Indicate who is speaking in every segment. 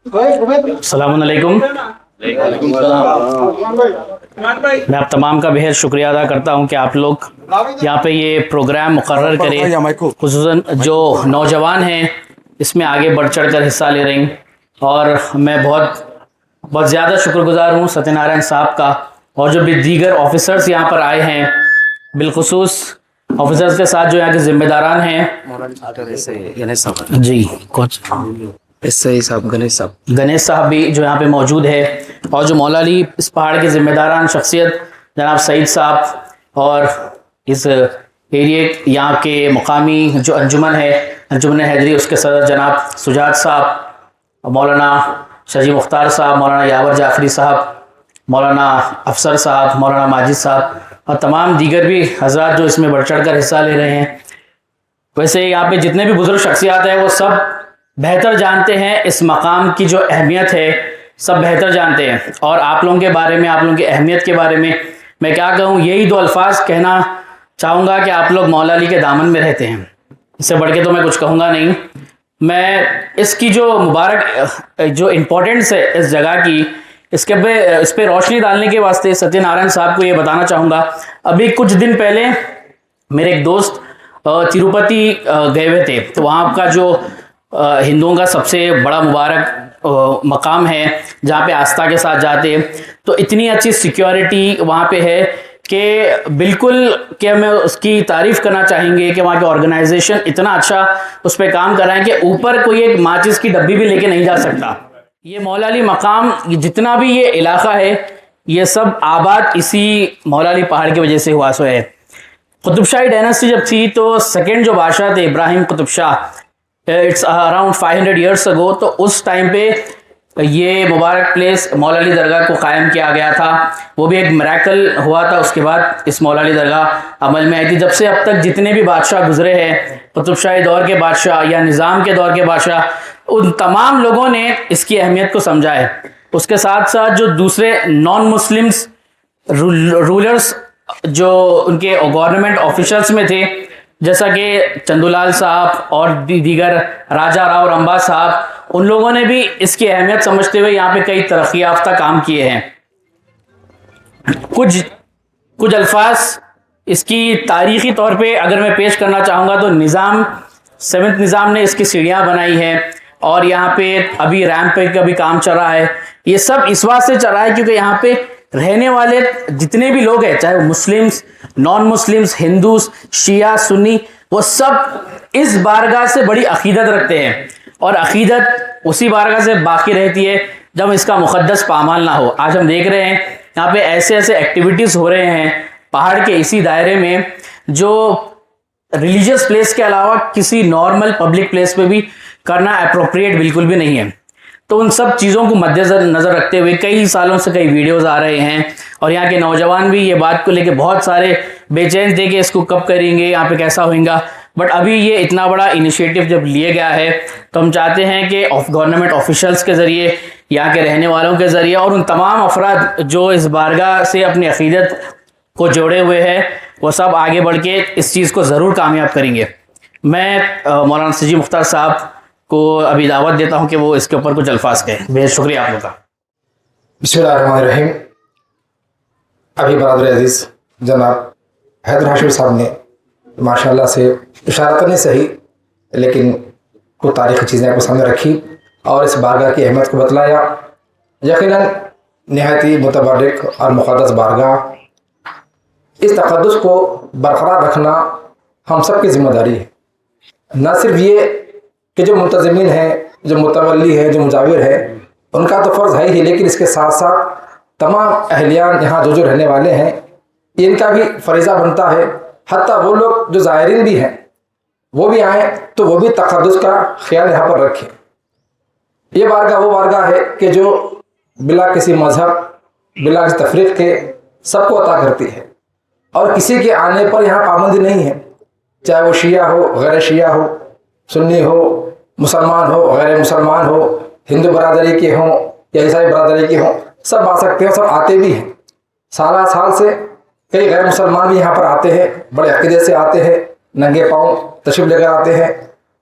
Speaker 1: अस्सलाम वालेकुम। मैं आप तमाम का बेहद शुक्रिया अदा करता हूँ कि आप लोग यहाँ पे ये प्रोग्राम मुकर्रर करें, खुसूसन जो नौजवान हैं इसमें आगे बढ़ चढ़ कर हिस्सा ले रही हैं। और मैं बहुत ज़्यादा शुक्रगुजार हूँ सत्यनारायण साहब का और जो भी दीगर ऑफिसर्स यहाँ पर आए हैं, बिलखुसूस ऑफिसर्स के साथ जो यहाँ के जिम्मेदारान हैं जी, गणेश साहब भी जो यहाँ पे मौजूद है, और जो मौला अली इस पहाड़ के जिम्मेदारान शख्सियत जनाब सईद साहब, और इस एरिया यहाँ के मुकामी जो अंजुमन है, अंजुमन हैदरी, उसके सदर जनाब सुजात साहब, मौलाना शजी मुख्तार साहब, मौलाना यावर जाफरी साहब, मौलाना अफसर साहब, मौलाना माजिद साहब और तमाम दीगर भी हजरात जो इसमें बढ़ चढ़ कर हिस्सा ले रहे हैं। वैसे यहाँ पे जितने भी बुजुर्ग शख्सियात हैं वो सब बेहतर जानते हैं इस मकाम की जो अहमियत है, सब बेहतर जानते हैं। और आप लोगों के बारे में, आप लोगों की अहमियत के बारे में मैं क्या कहूँ, यही दो अल्फाज कहना चाहूँगा कि आप लोग मौला अली के दामन में रहते हैं। इससे बढ़ के तो मैं कुछ कहूँगा नहीं। मैं इसकी जो मुबारक जो इम्पोर्टेंस है इस जगह की, इस पे रोशनी डालने के वास्ते सत्यनारायण साहब को ये बताना चाहूँगा। अभी कुछ दिन पहले मेरे एक दोस्त तिरुपति गए हुए थे, तो वहाँ का जो हिंदुओं का सबसे बड़ा मुबारक मकाम है जहाँ पे आस्था के साथ जाते हैं, तो इतनी अच्छी सिक्योरिटी वहाँ पे है कि बिल्कुल कि हमें उसकी तारीफ़ करना चाहेंगे कि वहाँ के ऑर्गेनाइजेशन इतना अच्छा उस पर काम कर रहे हैं कि ऊपर कोई एक माचिस की डब्बी भी लेके नहीं जा सकता। ये मौला अली मकाम, जितना भी ये इलाका है, ये सब आबाद इसी मौला अली पहाड़ की वजह से हुआ सो है। कुतुब शाही डायनेस्टी जब थी तो सेकेंड जो बादशाह थे Ibrahim Qutub Shah, it's around 500 years ago, तो उस टाइम पे ये मुबारक प्लेस मौला अली दरगाह को कायम किया गया था। वो भी एक मिरेकल हुआ था, उसके बाद इस मौला अली दरगाह अमल में आई थी। जब से अब तक जितने भी बादशाह गुजरे हैं, कुतुब शाही दौर के बादशाह या निज़ाम के दौर के बादशाह, उन तमाम लोगों ने इसकी अहमियत को समझा है। उसके साथ साथ जो दूसरे नॉन मुस्लिम्स रूलर्स जो उनके गवर्नमेंट ऑफिशल्स में थे, जैसा कि चंदूलाल साहब और दीगर राजा राव रंबा साहब, उन लोगों ने भी इसकी अहमियत समझते हुए यहाँ पे कई तरक्की याफ्ता काम किए हैं। कुछ अल्फाज इसकी तारीखी तौर पे अगर मैं पेश करना चाहूँगा तो निज़ाम 7th निज़ाम ने इसकी सीढ़ियाँ बनाई हैं, और यहाँ पे अभी रैंप पे का भी काम चल रहा है। ये सब इस वास्ते चल रहा है क्योंकि यहाँ पे रहने वाले जितने भी लोग हैं, चाहे मुस्लिम्स, नॉन मुस्लिम्स, हिंदूस, शिया, सुन्नी, वो सब इस बारगाह से बड़ी अकीदत रखते हैं, और अकीदत उसी बारगाह से बाकी रहती है जब इसका मुक़द्दस पामाल ना हो। आज हम देख रहे हैं यहाँ पे ऐसे ऐसे एक्टिविटीज़ हो रहे हैं पहाड़ के इसी दायरे में, जो रिलीजियस प्लेस के अलावा किसी नॉर्मल पब्लिक प्लेस पे भी करना अप्रोप्रिएट बिल्कुल भी नहीं है। तो उन सब चीज़ों को मद्देनज़र रखते हुए कई सालों से कई वीडियोस आ रहे हैं, और यहाँ के नौजवान भी ये बात को लेके बहुत सारे बेचैन थे कि इसको कब करेंगे, यहाँ पे कैसा होगा। बट अभी ये इतना बड़ा इनिशिएटिव जब लिया गया है, तो हम चाहते हैं कि गवर्नमेंट ऑफिशल्स के ज़रिए, यहाँ के रहने वालों के ज़रिए, और उन तमाम अफराद जो इस बारगाह से अपनी अक़ीदत को जोड़े हुए हैं, वो सब आगे बढ़ के इस चीज़ को ज़रूर कामयाब करेंगे। मैं मौलाना शजी मुख्तार साहब को अभी दावत देता हूं कि वो इसके ऊपर कुछ अल्फाज कहें। बेहद शुक्रिया आप लोग का।
Speaker 2: बिस्मिल्लाहिर्रहमानिर्रहीम। अभी बरादर अजीज़ जनाब हैदर हाशिम साहब ने माशाल्लाह से इशारत नहीं सही, लेकिन कुछ तारीख़ी चीज़ें आपको सामने रखी और इस बारगाह की अहमियत को बतलाया। यकीनन नहायत ही मुतबर्रिक और मुक़द्दस बारगाह, इस तक़द्दुस को बरकरार रखना हम सब की ज़िम्मेदारी है। न सिर्फ ये कि जो मुंतज़िमीन हैं, जो मुतवल्ली है, जो मुजाविर है, उनका तो फ़र्ज़ है ही, लेकिन इसके साथ साथ तमाम अहलियान यहाँ जो रहने वाले हैं, इनका भी फरीज़ा बनता है। हत्ता वो लोग जो ज़ायरीन भी हैं, वो भी आएँ तो वो भी तक़द्दुस का ख्याल यहाँ पर रखें। ये बारगाह वो बारगाह है कि जो बिला किसी मज़हब, बिला किसी तफरीक़ के सबको अता करती है, और किसी के आने पर यहाँ पाबंदी नहीं है, चाहे वो शिया हो, गैर शिया हो, सुन्नी हो, मुसलमान हो, गैर मुसलमान हो, हिंदू बरादरी के हों या ईसाई बरादरी के हों, सब आ सकते हैं, सब आते भी हैं। साल से कई गैर मुसलमान भी यहाँ पर आते हैं, बड़े अक़ीदे से आते हैं, नंगे पाँव तशरीफ़ लेकर आते हैं,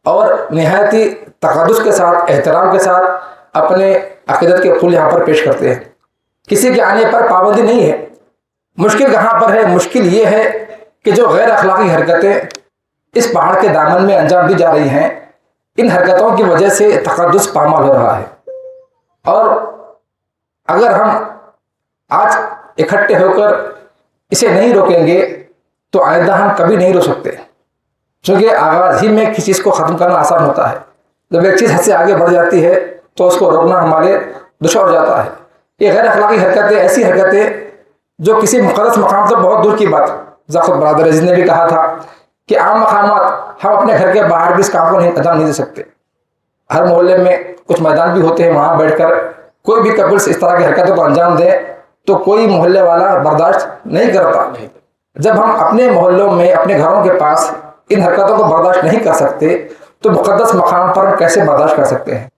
Speaker 2: और निहायत ही तक़द्दुस के साथ, एहतराम के साथ अपने अकीदत के उसूल यहाँ पर पेश करते हैं। किसी के आने पर पाबंदी नहीं है। मुश्किल कहाँ पर है? मुश्किल ये है कि जो गैर अखलाकी हरकतें इस पहाड़ के दामन में अंजाम दी जा रही हैं, इन हरकतों की वजह से तकद्दुस पामाल हो रहा है। और अगर हम आज इकट्ठे होकर इसे नहीं रोकेंगे तो आइंदा हम कभी नहीं रोक सकते, क्योंकि आगाज ही में किसी चीज़ को ख़त्म करना आसान होता है। जब एक चीज़ हद से आगे बढ़ जाती है तो उसको रोकना हमारे दुश्मन हो जाता है। ये गैर अखलाकी हरकतें, ऐसी हरकतें जो किसी मुक़द्दस मकाम तो बहुत दूर की बात, ज़ाख़ुद बरदर अज़ीज़ ने भी कहा था कि आम मकामात हम अपने घर के बाहर भी इस काम को अंजाम नहीं दे सकते। हर मोहल्ले में कुछ मैदान भी होते हैं, वहाँ बैठकर कोई भी कबील से इस तरह की हरकतों को अंजाम दे तो कोई मोहल्ले वाला बर्दाश्त नहीं करता। जब हम अपने मोहल्लों में, अपने घरों के पास इन हरकतों को बर्दाश्त नहीं कर सकते तो मुक़द्दस मकाम पर हम कैसे बर्दाश्त कर सकते हैं।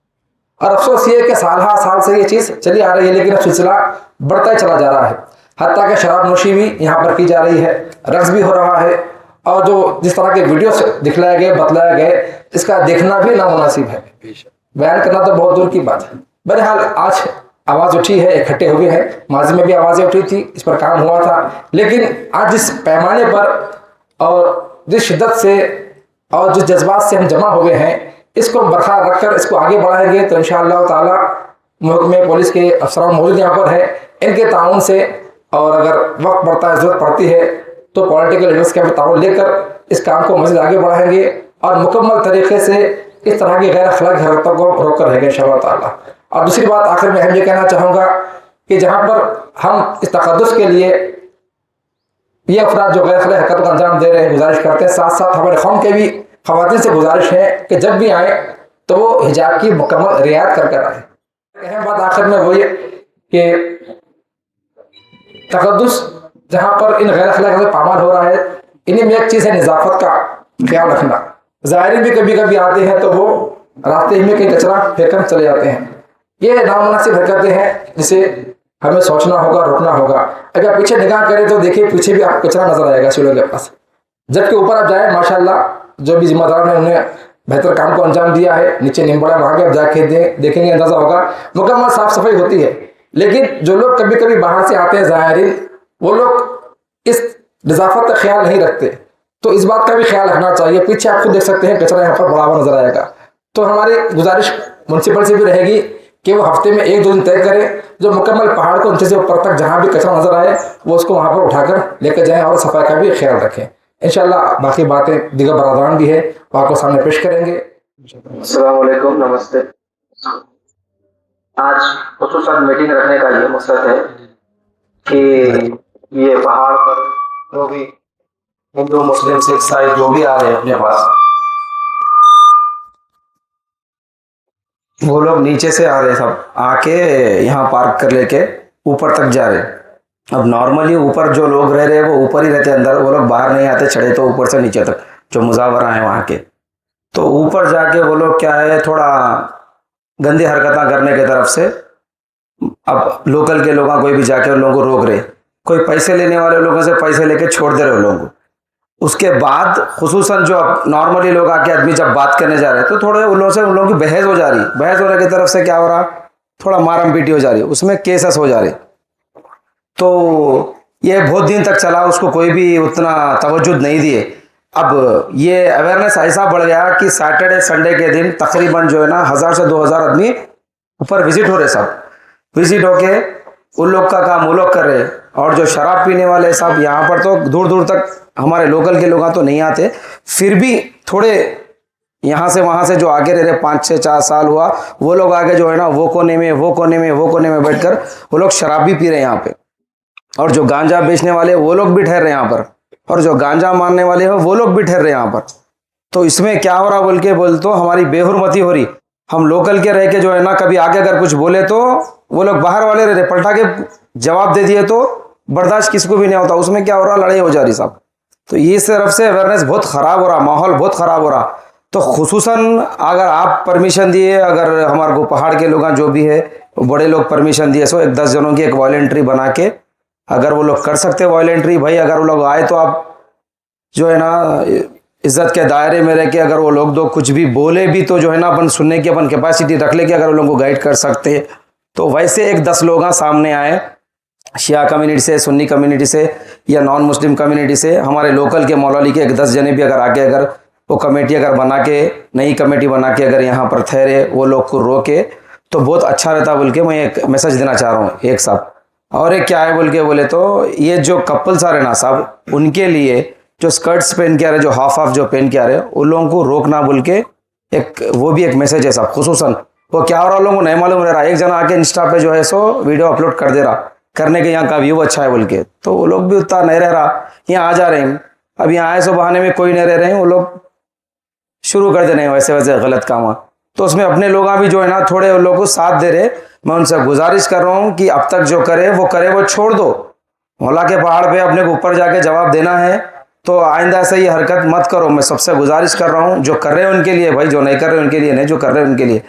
Speaker 2: और अफसोस ये है कि साल साल से ये चीज़ चली आ रही है, लेकिन अब सिलसिला बढ़ता ही चला जा रहा है। हत्ता कि शराब नोशी भी यहाँ पर की जा रही है, रक्स भी हो रहा है, और जो जिस तरह के वीडियोस दिखलाए गए, बतलाए गए, इसका देखना भी नामुनासिब है, बयान करना तो बहुत दूर की बात है। बहरहाल आज आवाज़ उठी है, इकट्ठे हुए हैं। माजी में भी आवाज़ें उठी थी, इस पर काम हुआ था, लेकिन आज जिस पैमाने पर और जिस शिद्दत से और जिस जज्बात से हम जमा हुए हैं, इसको बरकरार रखकर इसको आगे बढ़ाएंगे तो इंशाअल्लाह ताला महकमे पुलिस के अफसरान मौजूद यहाँ पर है, इनके ताउन से, और अगर वक्त पड़ता है, ज़रूरत पड़ती है तो पॉलिटिकल लीडर्स के ताउन लेकर इस काम को मज़ीद आगे बढ़ाएंगे और मुकम्मल तरीके से इस तरह की गैर अखलाकी हरकतों को रोक कर रहेंगे इंशाअल्लाह ताला। और दूसरी बात आखिर में हम ये कहना चाहूँगा कि जहाँ पर हम इस तक़द्दुस के लिए ये अफराद जो गैर अखलाकी हरकतों का अंजाम दे रहे हैं, गुजारिश करते हैं, साथ साथ हमारे कौम के भी ख़वातीन से गुजारिश है कि जब भी आए तो वो हिजाब की मुकम्मल रियायत कर कर आए। अहम बात आखिर में वही है कि तक़द्दुस जहाँ पर इन गैर अखलाकी से पामाल हो रहा है, इन्हीं में एक चीज़ है निज़ाफ़त का ख्याल रखना। ज़ायरीन भी कभी कभी आते हैं तो वो रास्ते ही में कहीं कचरा फेंककर चले जाते हैं। ये नामुनासिब हरकतें हैं जिसे हमें सोचना होगा, रोकना होगा। अगर पीछे निगाह करें तो देखिए पीछे भी आपको कचरा नजर आएगा शिलों के पास, जबकि ऊपर आप जाए माशाल्लाह जो भी जिम्मेदार ने उन्हें बेहतर काम को अंजाम दिया है, नीचे निम्बड़ा वहाँ के आप जाके देखेंगे, अंदाजा होगा मुकम्मल साफ सफाई होती है। लेकिन जो लोग कभी कभी बाहर से आते हैं ज़ायरीन, वो लोग इस नज़ाफ़त का ख्याल नहीं रखते, तो इस बात का भी ख्याल रखना चाहिए। पीछे आप खुद देख सकते हैं कचरा यहाँ पर बड़ा हुआ नजर आएगा। तो हमारी गुजारिश म्यूनसिपल से भी रहेगी कि वो हफ्ते में 1-2 दिन तय करें, जो मुकम्मल पहाड़ को नीचे से ऊपर तक जहाँ भी कचरा नजर आए वो उसको वहाँ पर उठाकर लेकर जाएं और सफाई का भी ख्याल रखें। इंशाल्लाह बाकी बातें दीगर बरादरान भी है वो आपको सामने पेश करेंगे।
Speaker 3: अस्सलाम वालेकुम, नमस्ते। आज खुसूसन मीटिंग रखने का ये मकसद है कि ये पहाड़ पर जो भी हिंदू मुस्लिम सिख ईसाई जो भी आ रहे हैं अपने पास, वो लोग नीचे से आ रहे हैं, सब आके यहाँ पार्क कर लेके ऊपर तक जा रहे हैं। अब नॉर्मली ऊपर जो लोग रह रहे हैं वो ऊपर ही रहते हैं, अंदर वो लोग बाहर नहीं आते, चढ़े तो ऊपर से नीचे तक जो मुजावरा है वहाँ के। तो ऊपर जाके वो लोग क्या है थोड़ा गंदी हरकतें करने की तरफ से अब लोकल के लोग कोई भी जाके उन लोगों को रोक रहे, कोई पैसे लेने वाले लोगों से पैसे लेके छोड़ दे रहे उन लोगों को। उसके बाद खुसूसन जो नॉर्मली लोग आके आदमी जब बात करने जा रहे हैं तो थोड़े उन लोगों से उन लोगों की बहस हो जा रही, बहस होने की तरफ से क्या हो रहा, थोड़ा मारम पीटी हो जा रही, उसमें केसेस हो जा रहे। तो ये बहुत दिन तक चला, उसको कोई भी उतना तवज्जो नहीं दिए। अब ये अवेयरनेस ऐसा बढ़ गया कि सैटरडे संडे के दिन तकरीबन जो है ना 1000 से 2000 आदमी ऊपर विजिट हो रहे, सब विजिट होके उन लोग का काम वो लोग कर रहे। और जो शराब पीने वाले सब यहाँ पर तो दूर दूर तक हमारे लोकल के लोग तो नहीं आते, फिर भी थोड़े यहाँ से वहाँ से जो आगे रह रहे 5-6-4 साल हुआ, वो लोग आगे जो है ना वो कोने में बैठकर वो लोग शराब भी पी रहे हैं यहाँ पे। और जो गांजा बेचने वाले वो लोग भी ठहर रहे यहाँ पर, और जो गांजा मारने वाले हैं वो लोग भी ठहर रहे यहाँ पर। तो इसमें क्या हो रहा बोल तो हमारी बेहुरमती हो रही। हम लोकल के रह के जो है ना कभी आगे अगर कुछ बोले तो वो लोग बाहर वाले रह रहे पलटा के जवाब दे दिए तो बर्दाश्त किसको भी नहीं होता। उसमें क्या हो रहा, लड़ाई हो जा रही साहब। तो ये तरफ से अवेयरनेस बहुत ख़राब हो रहा, माहौल बहुत ख़राब हो रहा। तो खुसूसन अगर आप परमिशन दिए, अगर हमारे को पहाड़ के लोग जो भी है बड़े लोग परमिशन दिए, सो 10 जनों की एक वॉलेंट्री बना के अगर वो लोग कर सकते वॉलेंट्री, भाई अगर वो लोग आए तो आप जो है ना इज़्ज़त के दायरे में रह के अगर वो लोग दो कुछ भी बोले भी तो जो है ना अपन सुनने की अपन कैपेसिटी रख ले कि अगर वो लोगों को गाइड कर सकते। तो वैसे एक 10 लोग सामने आए शिया कम्युनिटी से, सुन्नी कम्युनिटी से या नॉन मुस्लिम कम्युनिटी से, हमारे लोकल के मौलवी के एक 10 जने भी अगर आके अगर वो कमेटी अगर बना के, नई कमेटी बना के अगर यहाँ पर ठहरे, वो लोग को रोके तो बहुत अच्छा रहता बोल के मैं एक मैसेज देना चाह रहा हूँ एक साहब। और एक क्या है बोल के बोले तो ये जो कपल्स आ रहे ना साहब, उनके लिए जो स्कर्ट्स पहन के आ रहे, जो हाफ जो पहन के आ रहे, उन लोगों को रोकना बोल के एक वो भी एक मैसेज है साहब। खुसूसन वो क्या हो रहा, लोगों को नहीं मालूम रह रहा, एक जना आके इंस्टा पे जो है सो वीडियो अपलोड कर दे रहा, करने के यहाँ का व्यू अच्छा है बोल के, तो वो लोग भी उतना नहीं रह रहा, यहाँ आ जा रहे हैं। अब यहाँ आए सो बहाने में कोई नहीं रह रहे हैं, वो लोग शुरू कर दे रहे हैं वैसे वैसे गलत काम। तो उसमें अपने लोग भी जो है ना थोड़े उन लोगों को साथ दे रहे। मैं उनसे गुजारिश कर रहा हूँ कि अब तक जो करे वो छोड़ दो। मौला के पहाड़ पे अपने को ऊपर जाके जवाब देना है, तो आइंदा से ये हरकत मत करो। मैं सबसे गुजारिश कर रहा हूँ, जो कर रहे हैं उनके लिए भाई, जो नहीं कर रहे उनके लिए नहीं, जो कर रहे हैं उनके लिए।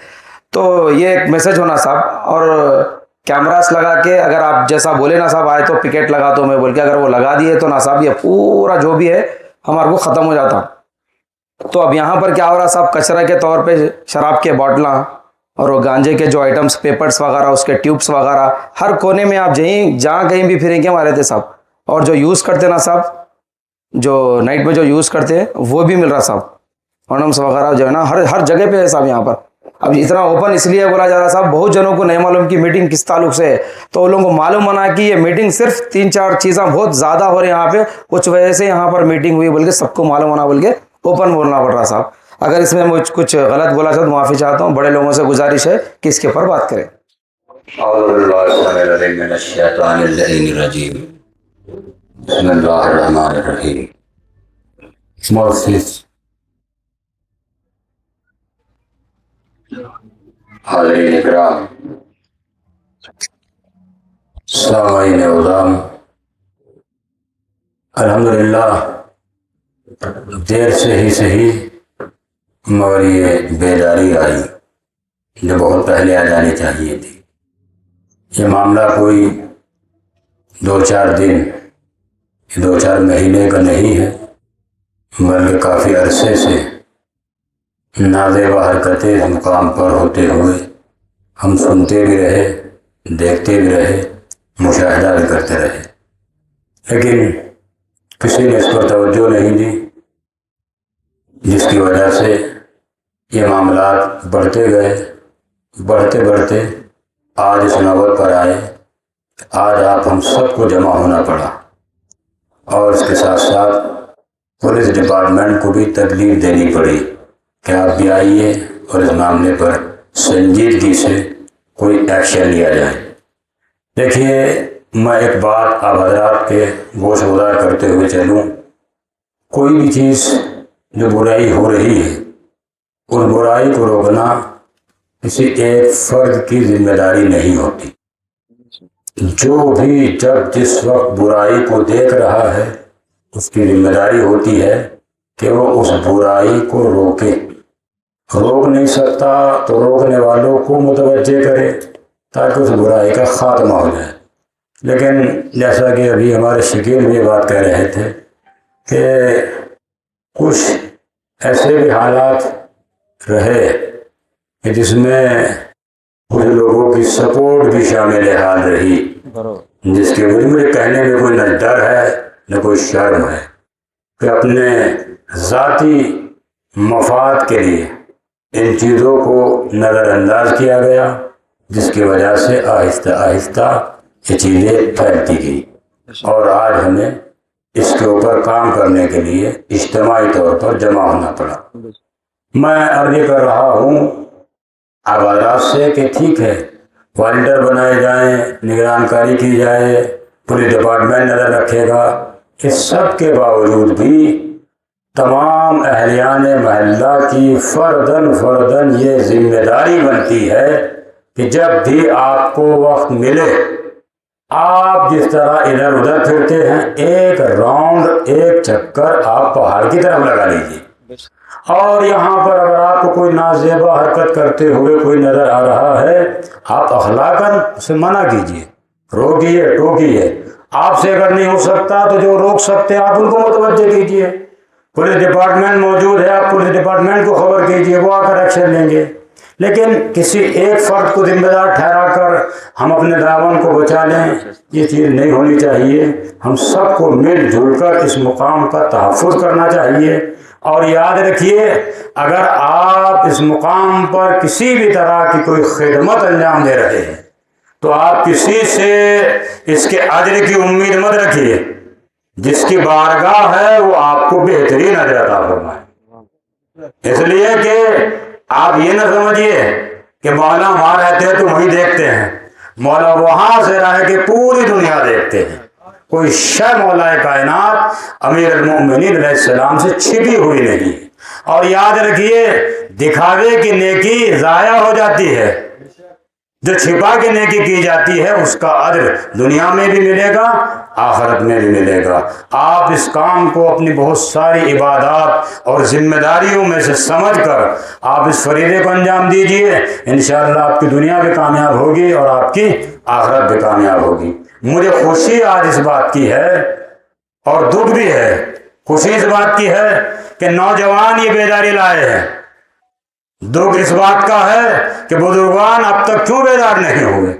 Speaker 3: तो ये एक मैसेज होना साहब। और कैमरास लगा के अगर आप जैसा बोले ना साहब, आए तो पिकेट लगा दो मैं बोल के, अगर वो लगा दिए तो ना साहब ये पूरा जो भी है हमारे को ख़त्म हो जाता। तो अब यहाँ पर क्या हो रहा साहब, कचरा के तौर पे शराब के बॉटला और वो गांजे के जो आइटम्स, पेपर्स वगैरह, उसके ट्यूब्स वगैरह हर कोने में आप जहाँ कहीं भी फिरेंगे हमारे थे साहब। और जो यूज़ करते ना साहब, जो नाइट में जो यूज़ करते हैं वो भी मिल रहा साहब, ऑनम्स वगैरह जो है ना हर जगह पे है साहब यहाँ पर। अब इतना ओपन इसलिए बोला जा रहा साहब, बहुत जनों को नहीं मालूम कि मीटिंग किस ताल्लुक से है, तो उन लोगों को मालूम होना कि ये मीटिंग सिर्फ 3-4 चीज़ें बहुत ज़्यादा हो रही है यहाँ पे, कुछ वजह से यहाँ पर मीटिंग हुई बोल के सबको मालूम होना बोल के ओपन बोलना पड़ रहा साहब। अगर इसमें मुझ कुछ गलत बोला तो माफ़ी चाहता हूँ। बड़े लोगों से गुजारिश है कि इसके ऊपर बात करें।
Speaker 4: हाज़रीन इकराम, सामाईन उज़ाम, अल्हम्दुलिल्लाह देर से ही सही मगर ये बेदारी आई जो बहुत पहले आ जानी चाहिए थी। ये मामला कोई 2-4 दिन, 2-4 महीने का नहीं है, बल्कि काफ़ी अरसे से नाज़ेबा हरकतें इस मुकाम पर होते हुए हम सुनते भी रहे, देखते भी रहे, मुशाहिदा भी करते रहे, लेकिन किसी ने इस पर तवज्जो नहीं दी, जिसकी वजह से ये मामलात बढ़ते गए। बढ़ते बढ़ते आज इस नौबत पर आए। आज आप हम सबको जमा होना पड़ा और इसके साथ साथ पुलिस डिपार्टमेंट को भी तकलीफ देनी पड़ी कि आप भी आइए और इस मामले पर संजीदगी से कोई एक्शन लिया जाए। देखिए, मैं एक बात आप हज़रात के गोशगुजार करते हुए चलूँ, कोई भी चीज़ जो बुराई हो रही है, उस बुराई को रोकना किसी एक फर्द की जिम्मेदारी नहीं होती। जो भी जब जिस वक्त बुराई को देख रहा है, उसकी जिम्मेदारी होती है कि वो उस बुराई को रोके। रोक नहीं सकता तो रोकने वालों को मुतवज्जे करे ताकि उस बुराई का खात्मा हो जाए। लेकिन जैसा कि अभी हमारे शकील भी बात कह रहे थे कि कुछ ऐसे भी हालात रहे कि जिसमें कुछ लोगों की सपोर्ट भी शामिल हाल रही, जिसके मुझे कहने में कोई न डर है न कोई शर्म है कि अपने ज़ाती मफाद के लिए इन चीज़ों को नज़रअंदाज किया गया, जिसकी वजह से आहिस्ता आहिस्ता ये चीज़ें फैलती गई और आज हमें इसके ऊपर काम करने के लिए इज्तिमाई तौर पर जमा होना पड़ा। मैं अब ये कर रहा हूँ आवाज़ से कि ठीक है, वॉलंटियर बनाए जाएं, निगरानकारी की जाए, पुलिस डिपार्टमेंट नज़र रखेगा। इस सब के बावजूद भी तमाम अहलियान महल्ला की फ़र्दन ये जिम्मेदारी बनती है कि जब भी आपको वक्त मिले, आप जिस तरह इधर उधर फिरते हैं, एक राउंड, एक चक्कर आप पहाड़ की तरफ लगा लीजिए। और यहाँ पर अगर आपको कोई नाज़ेबा हरकत करते हुए कोई नज़र आ रहा है, आप अखलाकन उसे मना कीजिए, रोकिए, टोकिए। आपसे अगर नहीं हो सकता तो जो रोक सकते हैं आप उनको मुतवज्जे कीजिए। पुलिस डिपार्टमेंट मौजूद है, आप पुलिस डिपार्टमेंट को खबर कीजिए, वो आकर एक्शन लेंगे। लेकिन किसी एक फर्द को जिम्मेदार ठहराकर हम अपने दामन को बचा लें, ये चीज़ नहीं होनी चाहिए। हम सबको मिलजुल कर इस मुकाम का तहफ़्फ़ुज़ करना चाहिए। और याद रखिए, अगर आप इस मुकाम पर किसी भी तरह की कोई खिदमत अंजाम दे रहे हैं तो आप किसी से इसके अजर की उम्मीद मत रखिए। जिसकी बारगाह है वो आपको बेहतरीन अजर अता फरमाए। इसलिए कि आप ये न समझिए कि मौला वहाँ रहते हैं तो वहीं देखते हैं। मौला वहाँ से रह के पूरी दुनिया देखते हैं। कोई शय मौला कायनात अमीर अल-मोमिनीन अलैहिस्सलाम से छिपी हुई नहीं। और याद रखिए, दिखावे की नेकी ज़ाया हो जाती है, जो छिपा के नेकी की जाती है उसका अज्र दुनिया में भी मिलेगा, आखिरत में भी मिलेगा। आप इस काम को अपनी बहुत सारी इबादत और जिम्मेदारियों में से समझकर आप इस फरीदे को अंजाम दीजिए। इंशाअल्लाह आपकी दुनिया भी कामयाब होगी और आपकी आखिरत भी कामयाब होगी। मुझे खुशी आज इस बात की है और दुख भी है। खुशी इस बात की है कि नौजवान ये बेदारी लाए हैं। दुख इस बात का है कि बुजुर्गान अब तक क्यों बेदार नहीं हुए।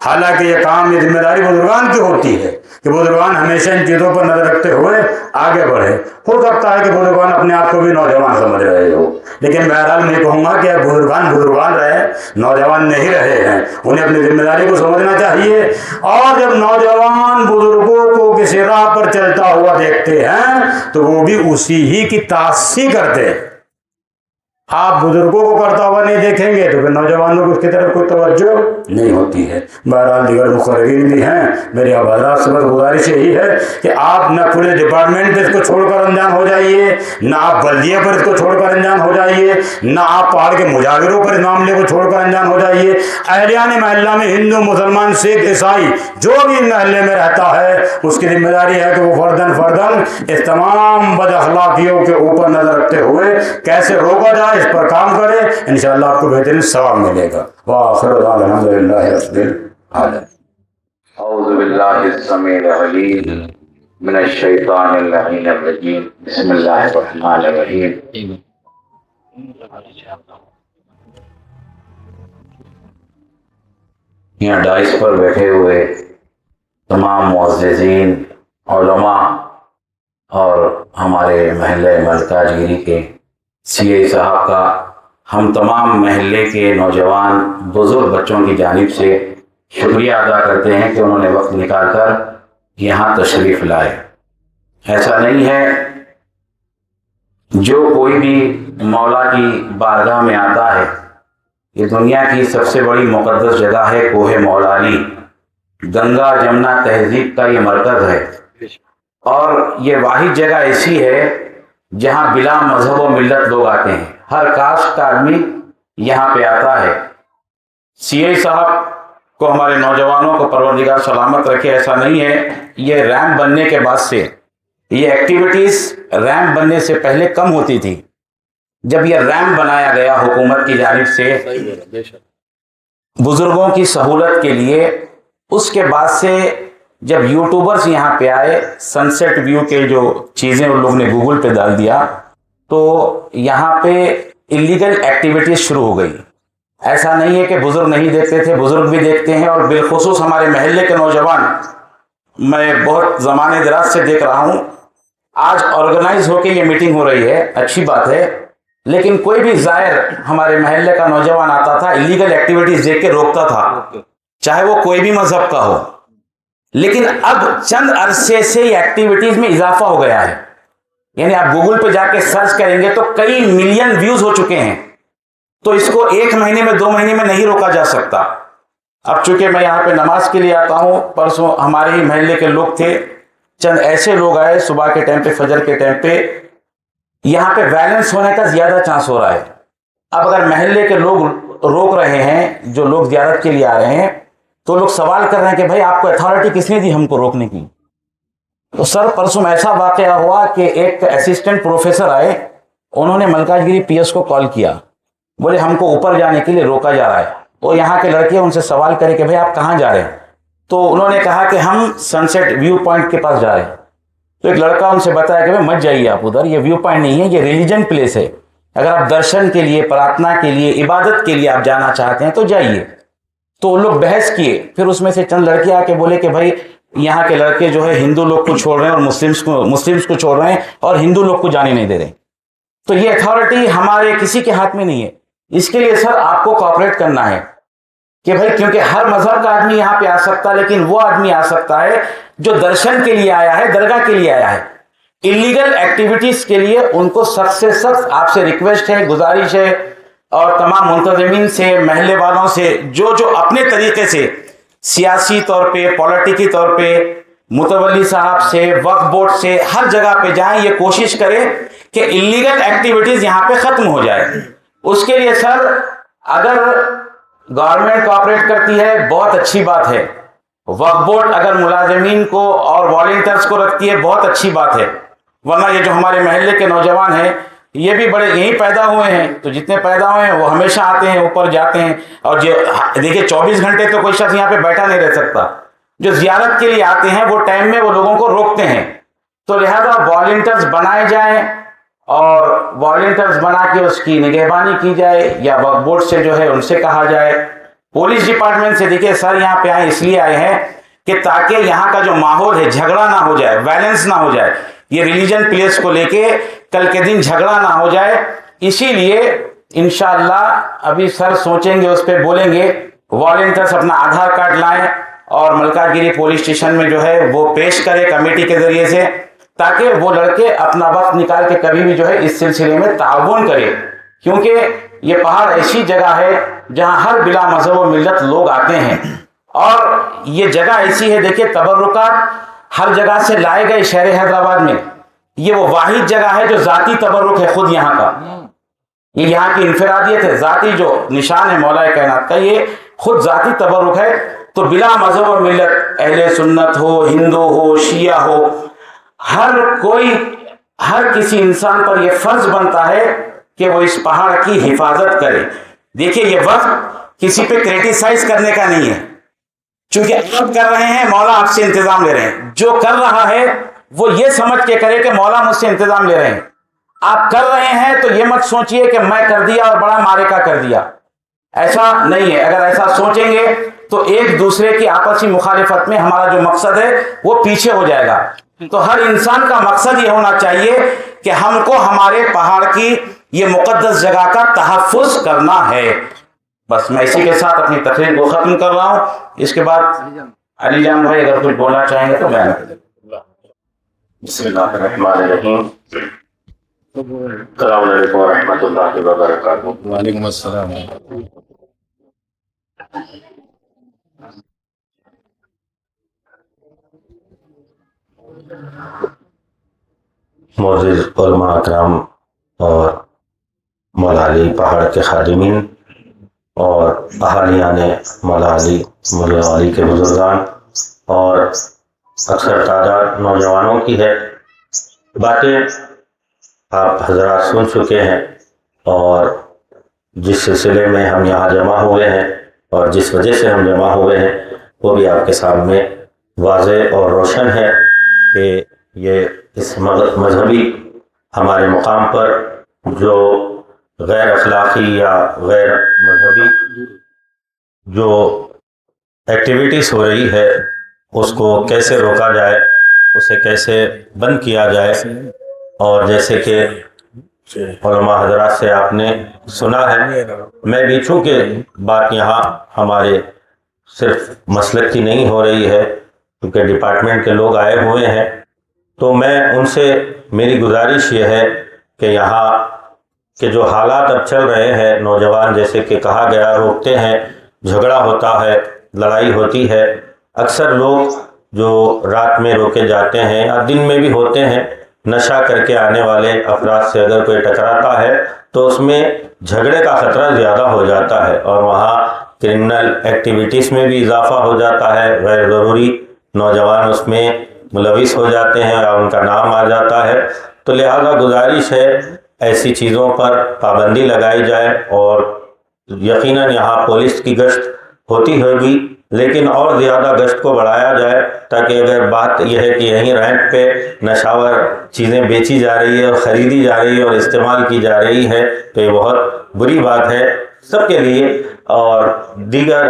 Speaker 4: हालांकि ये काम, ये जिम्मेदारी बुजुर्गान की होती है कि बुजुर्गान हमेशा इन चीज़ों पर नजर रखते हुए आगे बढ़े। हो सकता है कि बुजुर्गान अपने आप को भी नौजवान समझ रहे हो, लेकिन बहरहाल मैं कहूँगा कि बुजुर्गान रहे, नौजवान नहीं रहे हैं। उन्हें अपनी जिम्मेदारी को समझना चाहिए। और जब नौजवान बुजुर्गों को किसी राह पर चलता हुआ देखते हैं तो वो भी उसी ही की तासी करते हैं। आप बुजुर्गों को करता हुआ नहीं देखेंगे तो फिर नौजवानों को उसकी तरफ कोई तवज्जो नहीं होती है। बहरहाल दीगर मुखर्रीन भी हैं, मेरी अब हज़रात से बस गुजारिश यही है कि आप न पुलिस डिपार्टमेंट पर इसको छोड़कर अनजान हो जाइए, न आप बल्दिया पर इसको छोड़कर अनजान हो जाइए, न आप पहाड़ के मुजाहिरों पर इस मामले को छोड़कर अनजान हो जाइए। अहलियान महल्ला में हिंदू, मुसलमान, सिख, ईसाई जो भी महल्ले में रहता है उसकी जिम्मेदारी है कि वो फर्दन इस तमाम बद अखलाकियों के ऊपर नजर रखते हुए कैसे रोका जाए इस पर काम करें। इंशाअल्लाह आपको बेहतरीन सवाब मिलेगा। वाखिर दाअवाना अल्हम्दुलिल्लाहि रब्बिल आलमीन।
Speaker 5: औज़ु बिल्लाहि समीउल अलीम मिनश शैतानिर रजीम। बिस्मिल्लाहिर रहमानिर रहीम। यहाँ डाइस पर बैठे हुए तमाम मुअज़्ज़िज़ीन, उलमा और हमारे महल्ले मलकाजगिरी के सीए साहब का हम तमाम महल्ले के नौजवान बुजुर्ग बच्चों की जानिब से शुक्रिया अदा करते हैं कि उन्होंने वक्त निकालकर यहाँ तशरीफ़ लाए। ऐसा नहीं है, जो कोई भी मौला की बारगाह में आता है, ये दुनिया की सबसे बड़ी मुक़द्दस जगह है कोहे मौलानी। गंगा जमुना तहजीब का ये मरकज़ है और ये वाहिद जगह ऐसी है जहाँ बिला मजहब व मिल्लत लोग आते हैं। हर कास्ट का आदमी यहाँ पे आता है। सीए साहब को, हमारे नौजवानों को परवरदिगार सलामत रखे। ऐसा नहीं है, ये रैंप बनने के बाद से ये एक्टिविटीज़ रैंप बनने से पहले कम होती थी। जब ये रैंप बनाया गया हुकूमत की जानिब से बुजुर्गों की सहूलत के लिए, उसके बाद से जब यूट्यूबर्स यहाँ पे आए, सनसेट व्यू के जो चीज़ें उन लोगों ने गूगल पे डाल दिया तो यहाँ पे इलीगल एक्टिविटीज़ शुरू हो गई। ऐसा नहीं है कि बुजुर्ग नहीं देखते थे, बुजुर्ग भी देखते हैं। और बिलखुसूस हमारे महल्ले के नौजवान, मैं बहुत ज़माने दराज से देख रहा हूँ, आज ऑर्गेनाइज होके ये मीटिंग हो रही है, अच्छी बात है। लेकिन कोई भी ज़ायर हमारे महल्ले का नौजवान आता था, इलीगल एक्टिविटीज़ देख के रोकता था, चाहे वो कोई भी मजहब का हो। लेकिन अब चंद अरसे से ये एक्टिविटीज में इजाफा हो गया है। यानी आप गूगल पे जाके सर्च करेंगे तो कई मिलियन व्यूज हो चुके हैं। तो इसको 1 महीने में 2 महीने में नहीं रोका जा सकता। अब चूंकि मैं यहाँ पे नमाज के लिए आता हूँ, परसों हमारे ही महल्ले के लोग थे, चंद ऐसे लोग आए सुबह के टाइम पे, फजर के टाइम पे, यहाँ पे वायलेंस होने का ज्यादा चांस हो रहा है। अब अगर महल्ले के लोग रोक रहे हैं, जो लोग ज़ियारत के लिए आ रहे हैं, तो लोग सवाल कर रहे हैं कि भाई आपको अथॉरिटी किसने दी हमको रोकने की। तो सर परसों ऐसा वाकया हुआ कि एक असिस्टेंट प्रोफेसर आए, उन्होंने मलकाजगिरी पीएस को कॉल किया, बोले हमको ऊपर जाने के लिए रोका जा रहा है। और यहाँ के लड़के उनसे सवाल करे कि भाई आप कहाँ जा रहे हैं। तो उन्होंने कहा कि हम सनसेट व्यू पॉइंट के पास जा रहे हैं। तो एक लड़का उनसे बताया कि भाई मत जाइए आप उधर, ये व्यू पॉइंट नहीं है, ये रिलीजन प्लेस है, अगर आप दर्शन के लिए, प्रार्थना के लिए, इबादत के लिए आप जाना चाहते हैं तो जाइए। तो वो लोग बहस किए, फिर उसमें से चंद लड़के आके बोले कि भाई यहाँ के लड़के जो है हिंदू लोग को छोड़ रहे हैं और मुस्लिम्स को छोड़ रहे हैं और हिंदू लोग को जाने नहीं दे रहे। तो ये अथॉरिटी हमारे किसी के हाथ में नहीं है। इसके लिए सर आपको कोऑपरेट करना है कि भाई, क्योंकि हर मजहब का आदमी यहाँ पे आ सकता है, लेकिन वो आदमी आ सकता है जो दर्शन के लिए आया है, दरगाह के लिए आया है। इलीगल एक्टिविटीज के लिए उनको सख्त से सख्त आपसे रिक्वेस्ट है, गुजारिश है, और तमाम मुंतजमीन से, महल्ले वालों से, जो जो अपने तरीके से सियासी तौर पे, पॉलिटिकी तौर पे, मुतवल्ली साहब से, वक्फ बोर्ड से, हर जगह पे जाएं, ये कोशिश करें कि इलीगल एक्टिविटीज यहाँ पे खत्म हो जाए। उसके लिए सर अगर गवर्नमेंट कोऑपरेट करती है बहुत अच्छी बात है, वक्फ बोर्ड अगर मुलाजमीन को और वॉलंटियर्स को रखती है बहुत अच्छी बात है, वरना ये जो हमारे महल्ले के नौजवान हैं ये भी बड़े यहीं पैदा हुए हैं, तो जितने पैदा हुए हैं वो हमेशा आते हैं, ऊपर जाते हैं, और जो देखिए 24 घंटे तो कोई शख्स यहाँ पे बैठा नहीं रह सकता। जो जियारत के लिए आते हैं वो टाइम में वो लोगों को रोकते हैं। तो लिहाजा वॉलंटियर्स बनाए जाएं और वॉलंटियर्स बना के उसकी निगहबानी की जाए, या वक्फ बोर्ड से जो है उनसे कहा जाए, पुलिस डिपार्टमेंट से। देखिए सर यहाँ पे आए इसलिए आए हैं कि ताकि यहाँ का जो माहौल है झगड़ा ना हो जाए, वायलेंस ना हो जाए, ये रिलीजन प्लेस को लेके कल के दिन झगड़ा ना हो जाए। इसीलिए इंशाअल्लाह अभी सर सोचेंगे, उस पर बोलेंगे, वॉलंटियर्स अपना आधार कार्ड लाएं और मलकागिरी पुलिस स्टेशन में जो है वो पेश करें कमेटी के जरिए से, ताकि वो लड़के अपना वक्त निकाल के कभी भी जो है इस सिलसिले में ताउन करें। क्योंकि ये पहाड़ ऐसी जगह है जहां हर बिला मजहब व मिल्लत लोग आते हैं, और ये जगह ऐसी है, देखिए तबर्रुकात हर जगह से लाए गए शहर हैदराबाद में, ये वो वाहिद जगह है जो जाती तबर्रुक है खुद यहाँ का, ये यहाँ की इंफरादियत है, जाती जो निशान है मौला कायनात का, ये खुद जाती तबर्रुक है। तो बिला मजहब और मिल्लत, अहले सुन्नत हो, हिंदू हो, शिया हो, हर किसी इंसान पर यह फर्ज बनता है कि वो इस पहाड़ की हिफाजत करे। देखिए ये वक्त किसी पे क्रिटिसाइज करने का नहीं है, चूंकि आप कर रहे हैं, मौला आपसे इंतजाम ले रहे हैं। जो कर रहा है वो ये समझ के करे कि मौला मुझसे इंतजाम ले रहे हैं। आप कर रहे हैं तो ये मत सोचिए कि मैं कर दिया और बड़ा मारेका कर दिया, ऐसा नहीं है। अगर ऐसा सोचेंगे तो एक दूसरे की आपसी मुखालिफत में हमारा जो मकसद है वो पीछे हो जाएगा। तो हर इंसान का मकसद ये होना चाहिए कि हमको हमारे पहाड़ की ये मुकद्दस जगह का तहफ़्फ़ुज़ करना है। बस मैं इसी के साथ अपनी तकरीर को ख़त्म कर रहा हूँ। इसके बाद अली जान भाई अगर कुछ बोलना चाहेंगे तो मैं।
Speaker 4: बिस्मिल्लाहिर्रहमानिर्रहीम। अस्सलाम वालेकुम व रहमतुल्लाहि व बरकातुहू। वालेकुम अस्सलाम। मोअज़्ज़िज़ उलमा अकराम और मौला अली पहाड़ के खादिमीन और अहालियाने मौला अली के बुजुर्गान और अक्सर तादाद नौजवानों की है। बातें आप हजरात सुन चुके हैं, और जिस सिलसिले में हम यहाँ जमा हुए हैं और जिस वजह से हम जमा हुए हैं वो भी आपके सामने वाज़ेह और रोशन है कि ये इस मजहबी हमारे मुकाम पर जो गैर अखलाक़ी या गैर मजहबी जो एक्टिविटीज़ हो रही है उसको कैसे रोका जाए, उसे कैसे बंद किया जाए। और जैसे कि उलमा हज़रात से आपने सुना है, मैं भी चूँकि बात यहाँ हमारे सिर्फ मसलक की नहीं हो रही है, क्योंकि डिपार्टमेंट के लोग आए हुए हैं, तो मैं उनसे मेरी गुजारिश ये है कि यहाँ के जो हालात अब चल रहे हैं, नौजवान जैसे कि कहा गया रोकते हैं, झगड़ा होता है, लड़ाई होती है। अक्सर लोग जो रात में रोके जाते हैं या दिन में भी होते हैं, नशा करके आने वाले अफराद से अगर कोई टकराता है तो उसमें झगड़े का ख़तरा ज़्यादा हो जाता है और वहाँ क्रिमिनल एक्टिविटीज़ में भी इजाफ़ा हो जाता है। गैर ज़रूरी नौजवान उसमें मुलविस हो जाते हैं और उनका नाम आ जाता है। तो लिहाजा गुजारिश है ऐसी चीज़ों पर पाबंदी लगाई जाए, और यकीनन यहाँ पुलिस की गश्त
Speaker 6: ہوتی ہوگی، لیکن اور زیادہ گشت کو بڑھایا جائے، تاکہ اگر بات یہ ہے کہ یہیں رینٹ پہ نشاور چیزیں بیچی جا رہی ہے اور خریدی جا رہی ہے اور استعمال کی جا رہی ہے تو یہ بہت بری بات ہے سب کے لیے. اور دیگر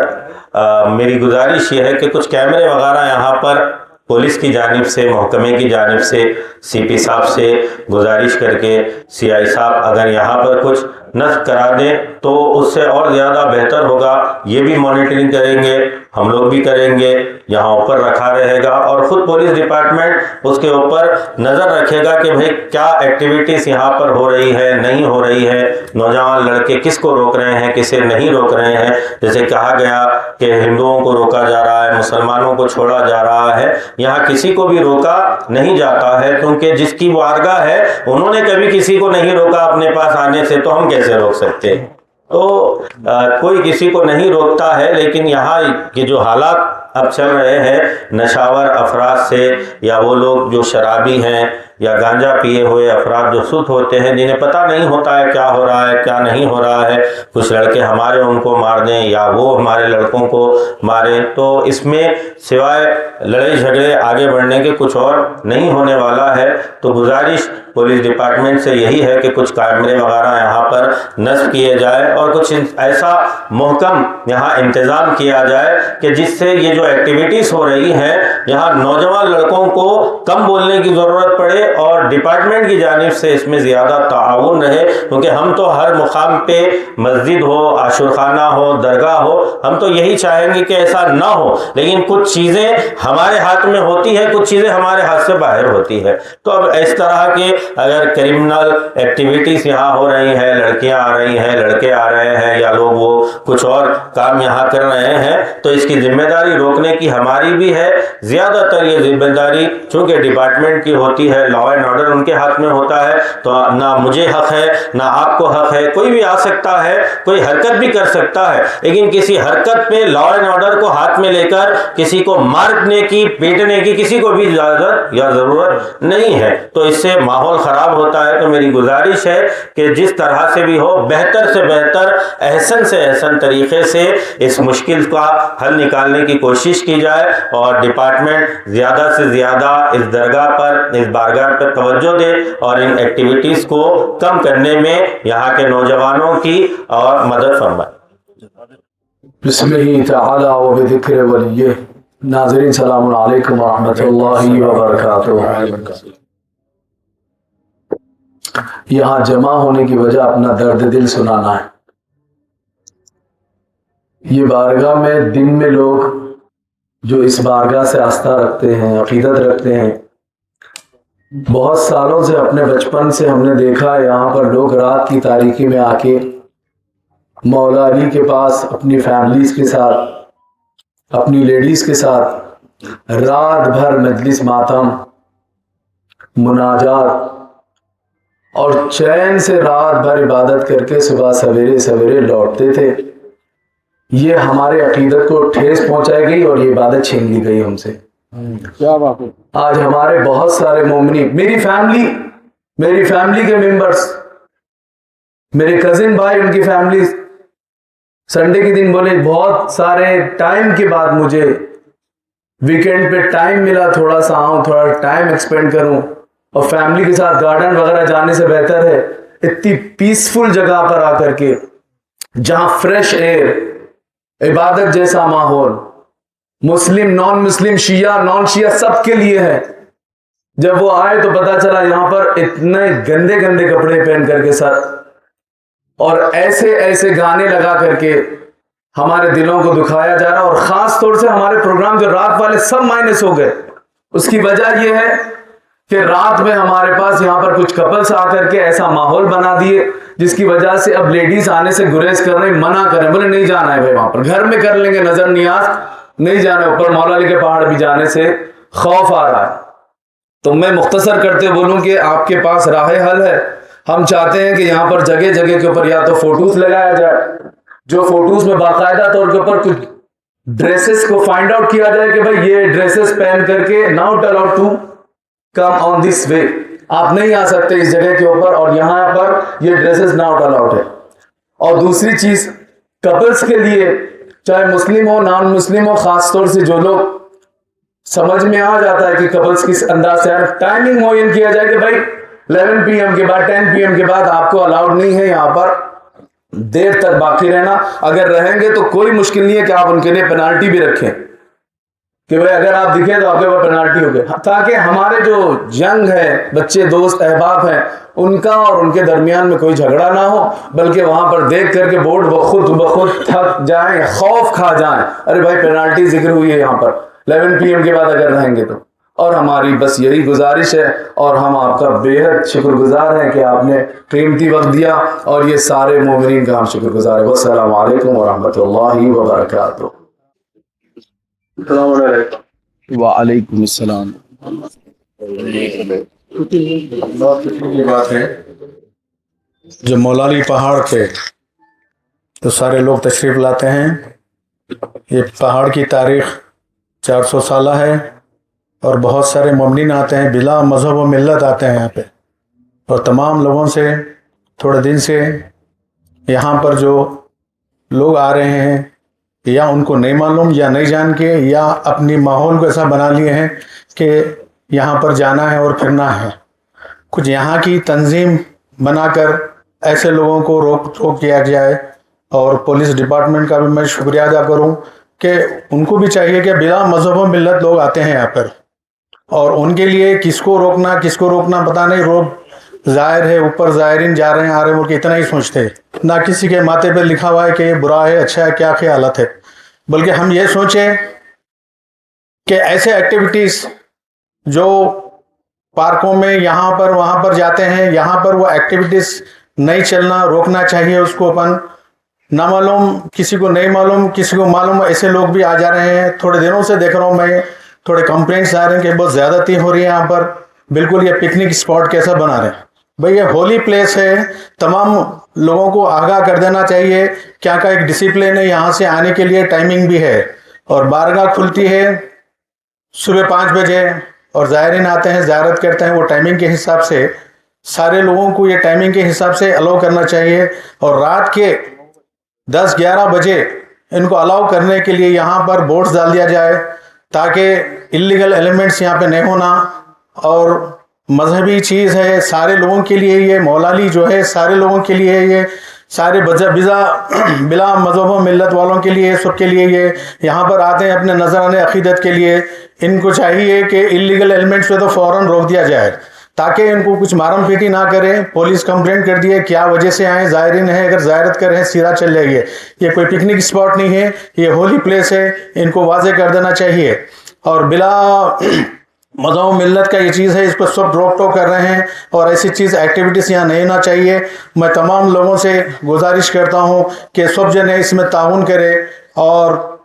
Speaker 6: میری گزارش یہ ہے کہ کچھ کیمرے وغیرہ یہاں پر پولیس کی جانب سے، محکمے کی جانب سے، سی پی صاحب سے گزارش کر کے سی آئی صاحب اگر یہاں پر کچھ نصب کرا دیں تو اس سے اور زیادہ بہتر ہوگا. یہ بھی مانیٹرنگ کریں گے، ہم لوگ بھی کریں گے، یہاں اوپر رکھا رہے گا، اور خود پولیس ڈپارٹمنٹ اس کے اوپر نظر رکھے گا کہ بھئی کیا ایکٹیویٹیز یہاں پر ہو رہی ہے، نہیں ہو رہی ہے، نوجوان لڑکے کس کو روک رہے ہیں، کسے نہیں روک رہے ہیں. جیسے کہا گیا کہ ہندوؤں کو روکا جا رہا ہے، مسلمانوں کو چھوڑا جا رہا ہے، یہاں کسی کو بھی روکا نہیں جاتا ہے، کیونکہ جس کی بارگاہ ہے انہوں نے کبھی کسی کو نہیں روکا اپنے پاس آنے سے، تو ہم کیسے روک سکتے ہیں؟ تو کوئی کسی کو نہیں روکتا ہے. لیکن یہاں کے جو حالات اب چل رہے ہیں نشاور افراد سے، یا وہ لوگ جو شرابی ہیں یا گانجا پیے ہوئے افراد جو سست ہوتے ہیں، جنہیں پتہ نہیں ہوتا ہے کیا ہو رہا ہے کیا نہیں ہو رہا ہے، کچھ لڑکے ہمارے ان کو مار دیں یا وہ ہمارے لڑکوں کو ماریں، تو اس میں سوائے لڑائی جھگڑے آگے بڑھنے کے کچھ اور نہیں ہونے والا ہے. تو گزارش پولیس ڈپارٹمنٹ سے یہی ہے کہ کچھ کیمرے وغیرہ یہاں پر نصب کیے جائے اور کچھ ایسا محکم یہاں انتظام کیا جائے کہ جس سے یہ جو ایکٹیویٹیز ہو رہی ہیں یہاں نوجوان لڑکوں کو کم بولنے کی ضرورت پڑے اور ڈپارٹمنٹ کی جانب سے اس میں زیادہ تعاون رہے. کیونکہ ہم تو ہر مقام پہ مسجد ہو، عاشورخانہ ہو، درگاہ ہو، ہم تو یہی چاہیں گے کہ ایسا نہ ہو، لیکن کچھ چیزیں ہمارے ہاتھ میں ہوتی ہے، کچھ چیزیں ہمارے ہاتھ سے باہر ہوتی ہے. تو اب اس طرح کے اگر کرمنل ایکٹیویٹیز یہاں ہو رہی ہیں، لڑکیاں آ رہی ہیں، لڑکے آ رہے ہیں، یا لوگ وہ کچھ اور کام یہاں کر رہے ہیں، تو اس کی ذمہ داری روکنے کی ہماری بھی ہے. زیادہ تر یہ ذمہ داری چونکہ ڈپارٹمنٹ کی ہوتی ہے، لا اینڈ آرڈر ان کے ہاتھ میں ہوتا ہے، تو نہ مجھے حق ہے نہ آپ کو حق ہے. کوئی بھی آ سکتا ہے، کوئی حرکت بھی کر سکتا ہے، لیکن کسی حرکت پہ لا اینڈ آرڈر کو ہاتھ میں لے کر کسی کو مارنے کی، پیٹنے کی کسی کو بھی اجازت یا ضرورت نہیں ہے. تو اس سے ماحول خراب ہوتا ہے. تو میری گزارش ہے کہ جس طرح سے بھی ہو، بہتر سے بہتر، احسن سے احسن طریقے سے اس مشکل کا حل نکالنے کی کوشش کی جائے، اور ڈپارٹمنٹ زیادہ سے زیادہ اس درگاہ پر، اس بارگاہ پر توجہ دے اور ان ایکٹیویٹیز کو کم کرنے میں یہاں کے نوجوانوں کی اور مدد فرمائے.
Speaker 7: بسم اللہ تعالی و بذکر ولیہ. ناظرین السلام علیکم ورحمۃ اللہ وبرکاتہ. یہاں جمع ہونے کی وجہ اپنا درد دل سنانا ہے. یہ بارگاہ میں دن میں لوگ جو اس بارگاہ سے آستہ رکھتے ہیں، عقیدت رکھتے ہیں، بہت سالوں سے، اپنے بچپن سے ہم نے دیکھا ہے یہاں پر لوگ رات کی تاریکی میں آ کے مولا علی کے پاس اپنی فیملیز کے ساتھ، اپنی لیڈیز کے ساتھ رات بھر مجلس ماتم، مناجات اور چین سے رات بھر عبادت کر کے صبح سویرے سویرے لوٹتے تھے. یہ ہمارے عقیدت کو ٹھیس پہنچائی گئی اور یہ عبادت چھین لی گئی ہم سے. آج ہمارے بہت سارے مومنین، میری فیملی کے ممبرز، میرے کزن بھائی، ان کی فیملی سنڈے کے دن بولے بہت سارے ٹائم کے بعد مجھے ویکینڈ پہ ٹائم ملا، تھوڑا سا آؤں، تھوڑا ٹائم ایکسپینڈ کروں، اور فیملی کے ساتھ گارڈن وغیرہ جانے سے بہتر ہے اتنی پیسفل جگہ پر آ کر کے جہاں فریش ایئر، عبادت جیسا ماحول، مسلم، نان مسلم، شیعہ، نان شیعہ سب کے لیے ہے. جب وہ آئے تو پتا چلا یہاں پر اتنے گندے گندے کپڑے پہن کر کے سر اور ایسے ایسے گانے لگا کر کے ہمارے دلوں کو دکھایا جا رہا، اور خاص طور سے ہمارے پروگرام جو رات والے سب مائنس ہو گئے. اس کی وجہ یہ ہے کہ رات میں ہمارے پاس یہاں پر کچھ کپلس آ کر کے ایسا ماحول بنا دیے جس کی وجہ سے اب لیڈیز آنے سے گریز کر رہے ہیں، منع کر رہے ہیں، بولے نہیں جانا ہے بھائی، وہاں پر گھر میں کر لیں گے نظر نیاز، نہیں جانا. اوپر مولا علی کے پہاڑ بھی جانے سے خوف آ رہا ہے. تو میں مختصر کرتے بولوں کہ آپ کے پاس راہ حل ہے. ہم چاہتے ہیں کہ یہاں پر جگہ جگہ کے اوپر یا تو فوٹوز لگایا جائے، جو فوٹوز میں باقاعدہ طور کے اوپر کچھ ڈریسز کو فائنڈ آؤٹ کیا جائے کہ بھائی یہ ڈریسز پہن کر کے ناٹ الاؤڈ ٹو کم آن دس وے، آپ نہیں آ سکتے اس جگہ کے اوپر، اور یہاں پر یہ ڈریسز ناٹ الاؤڈ ہے. اور دوسری چیز، کپلز کے لیے चाहे मुस्लिम हो नॉन मुस्लिम हो, खास तौर से जो लोग समझ में आ जाता है कि कपल्स किस अंदाज से टाइमिंग मुयन किया जाए कि भाई 11 PM के बाद 10 PM के बाद आपको अलाउड नहीं है यहाँ पर देर तक बाकी रहना। अगर रहेंगे तो कोई मुश्किल नहीं है कि आप उनके लिए पेनाल्टी भी रखें कि भाई अगर आप दिखे तो आपके ऊपर पेनाल्टी हो गई, ताकि हमारे जो जंग है, बच्चे दोस्त अहबाब हैं, उनका और उनके दरमियान में कोई झगड़ा ना हो, बल्कि वहां पर देख करके बोर्ड बखुद थक जाएं, खौफ खा जाएं, अरे भाई पेनाल्टी जिक्र हुई है यहाँ पर 11 PM के बाद अगर रहेंगे तो। और हमारी बस यही गुजारिश है, और हम आपका बेहद शुक्रगुजार हैं कि आपने कीमती वक्त दिया, और ये सारे मोमिनीन का हम शुक्रगुजार हैं। वस्सलामु अलैकुम वरहमतुल्लाहि वबरकातुहू।
Speaker 8: वालेकुम अस्सलाम।
Speaker 9: की बात है, जो मौलाली पहाड़ पे तो सारे लोग तशरीफ़ लाते हैं। ये पहाड़ की तारीख़ 400 साल है, और बहुत सारे मुमिनीन आते हैं, बिला मज़हब व मिल्लत आते हैं यहाँ पे, और तमाम लोगों से थोड़े दिन से यहाँ पर जो लोग आ रहे हैं, या उनको नहीं मालूम या नहीं जान के, या अपनी माहौल को ऐसा बना लिए हैं कि यहाँ पर जाना है और फिरना है। कुछ यहाँ की तंजीम बनाकर ऐसे लोगों को रोक टोक किया जाए, और पुलिस डिपार्टमेंट का भी मैं शुक्रिया अदा करूँ कि उनको भी चाहिए कि बिला मज़हब व मिल्लत लोग आते हैं यहाँ पर, और उनके लिए किसको रोकना पता नहीं। रोक ज़ाहिर है, ऊपर ज़ाहिरीन जा रहे हैं आ रहे हैं, वो इतना ही सोचते, ना किसी के माथे पे लिखा हुआ है कि ये बुरा है अच्छा है क्या ख्यालत है, बल्कि हम ये सोचें कि ऐसे एक्टिविटीज़ जो पार्कों में यहाँ पर वहाँ पर जाते हैं, यहाँ पर वो एक्टिविटीज़ नहीं चलना, रोकना चाहिए उसको। अपन ना मालूम किसी को नहीं मालूम, किसी को मालूम, ऐसे लोग भी आ जा रहे हैं। थोड़े दिनों से देख रहा हूँ मैं, थोड़े कंप्लेंट्स आ रहे हैं कि बहुत ज़्यादती हो रही है यहाँ पर। बिल्कुल ये पिकनिक स्पॉट कैसा बना रहे हैं भाई, ये होली प्लेस है, तमाम लोगों को आगाह कर देना चाहिए। क्या का एक डिसिप्लिन है, यहाँ से आने के लिए टाइमिंग भी है, और बारगाह खुलती है सुबह 5 बजे, और ज़ायरीन आते हैं ज़ियारत करते हैं, वो टाइमिंग के हिसाब से सारे लोगों को ये टाइमिंग के हिसाब से अलाउ करना चाहिए। और रात के 10-11 बजे इनको अलाउ करने के लिए यहाँ पर बोर्ड्स डाल दिया जाए, ताकि इल्लीगल एलिमेंट्स यहाँ पे नहीं होना। और मजहबी चीज़ है सारे लोगों के लिए, ये मौलाली जो है सारे लोगों के लिए, ये सारे बिला मज़हब व मिल्लत वालों के लिए, सबके लिए ये यहाँ पर आते हैं अपने नजराने अकीदत के लिए। इनको चाहिए कि इल्लीगल एलिमेंट्स पे तो फ़ौरन रोक दिया जाए, ताकि इनको कुछ मारम पीटी ना करें। पुलिस कंप्लेंट कर दिए क्या वजह से आए, ज़ायरीन है, अगर ज़ायरत कर रहे हैं सीधा चल जाइए, ये कोई पिकनिक स्पॉट नहीं है, ये होली प्लेस है, इनको वाजे कर देना चाहिए। और बिला मज़हब मिल्लत का ये चीज़ है, इसको सब रोक टोक कर रहे हैं, और ऐसी चीज़ एक्टिविटीज़ यहाँ नहीं होना चाहिए। मैं तमाम लोगों से गुजारिश करता हूँ कि सब जने इसमें ताउन करें, और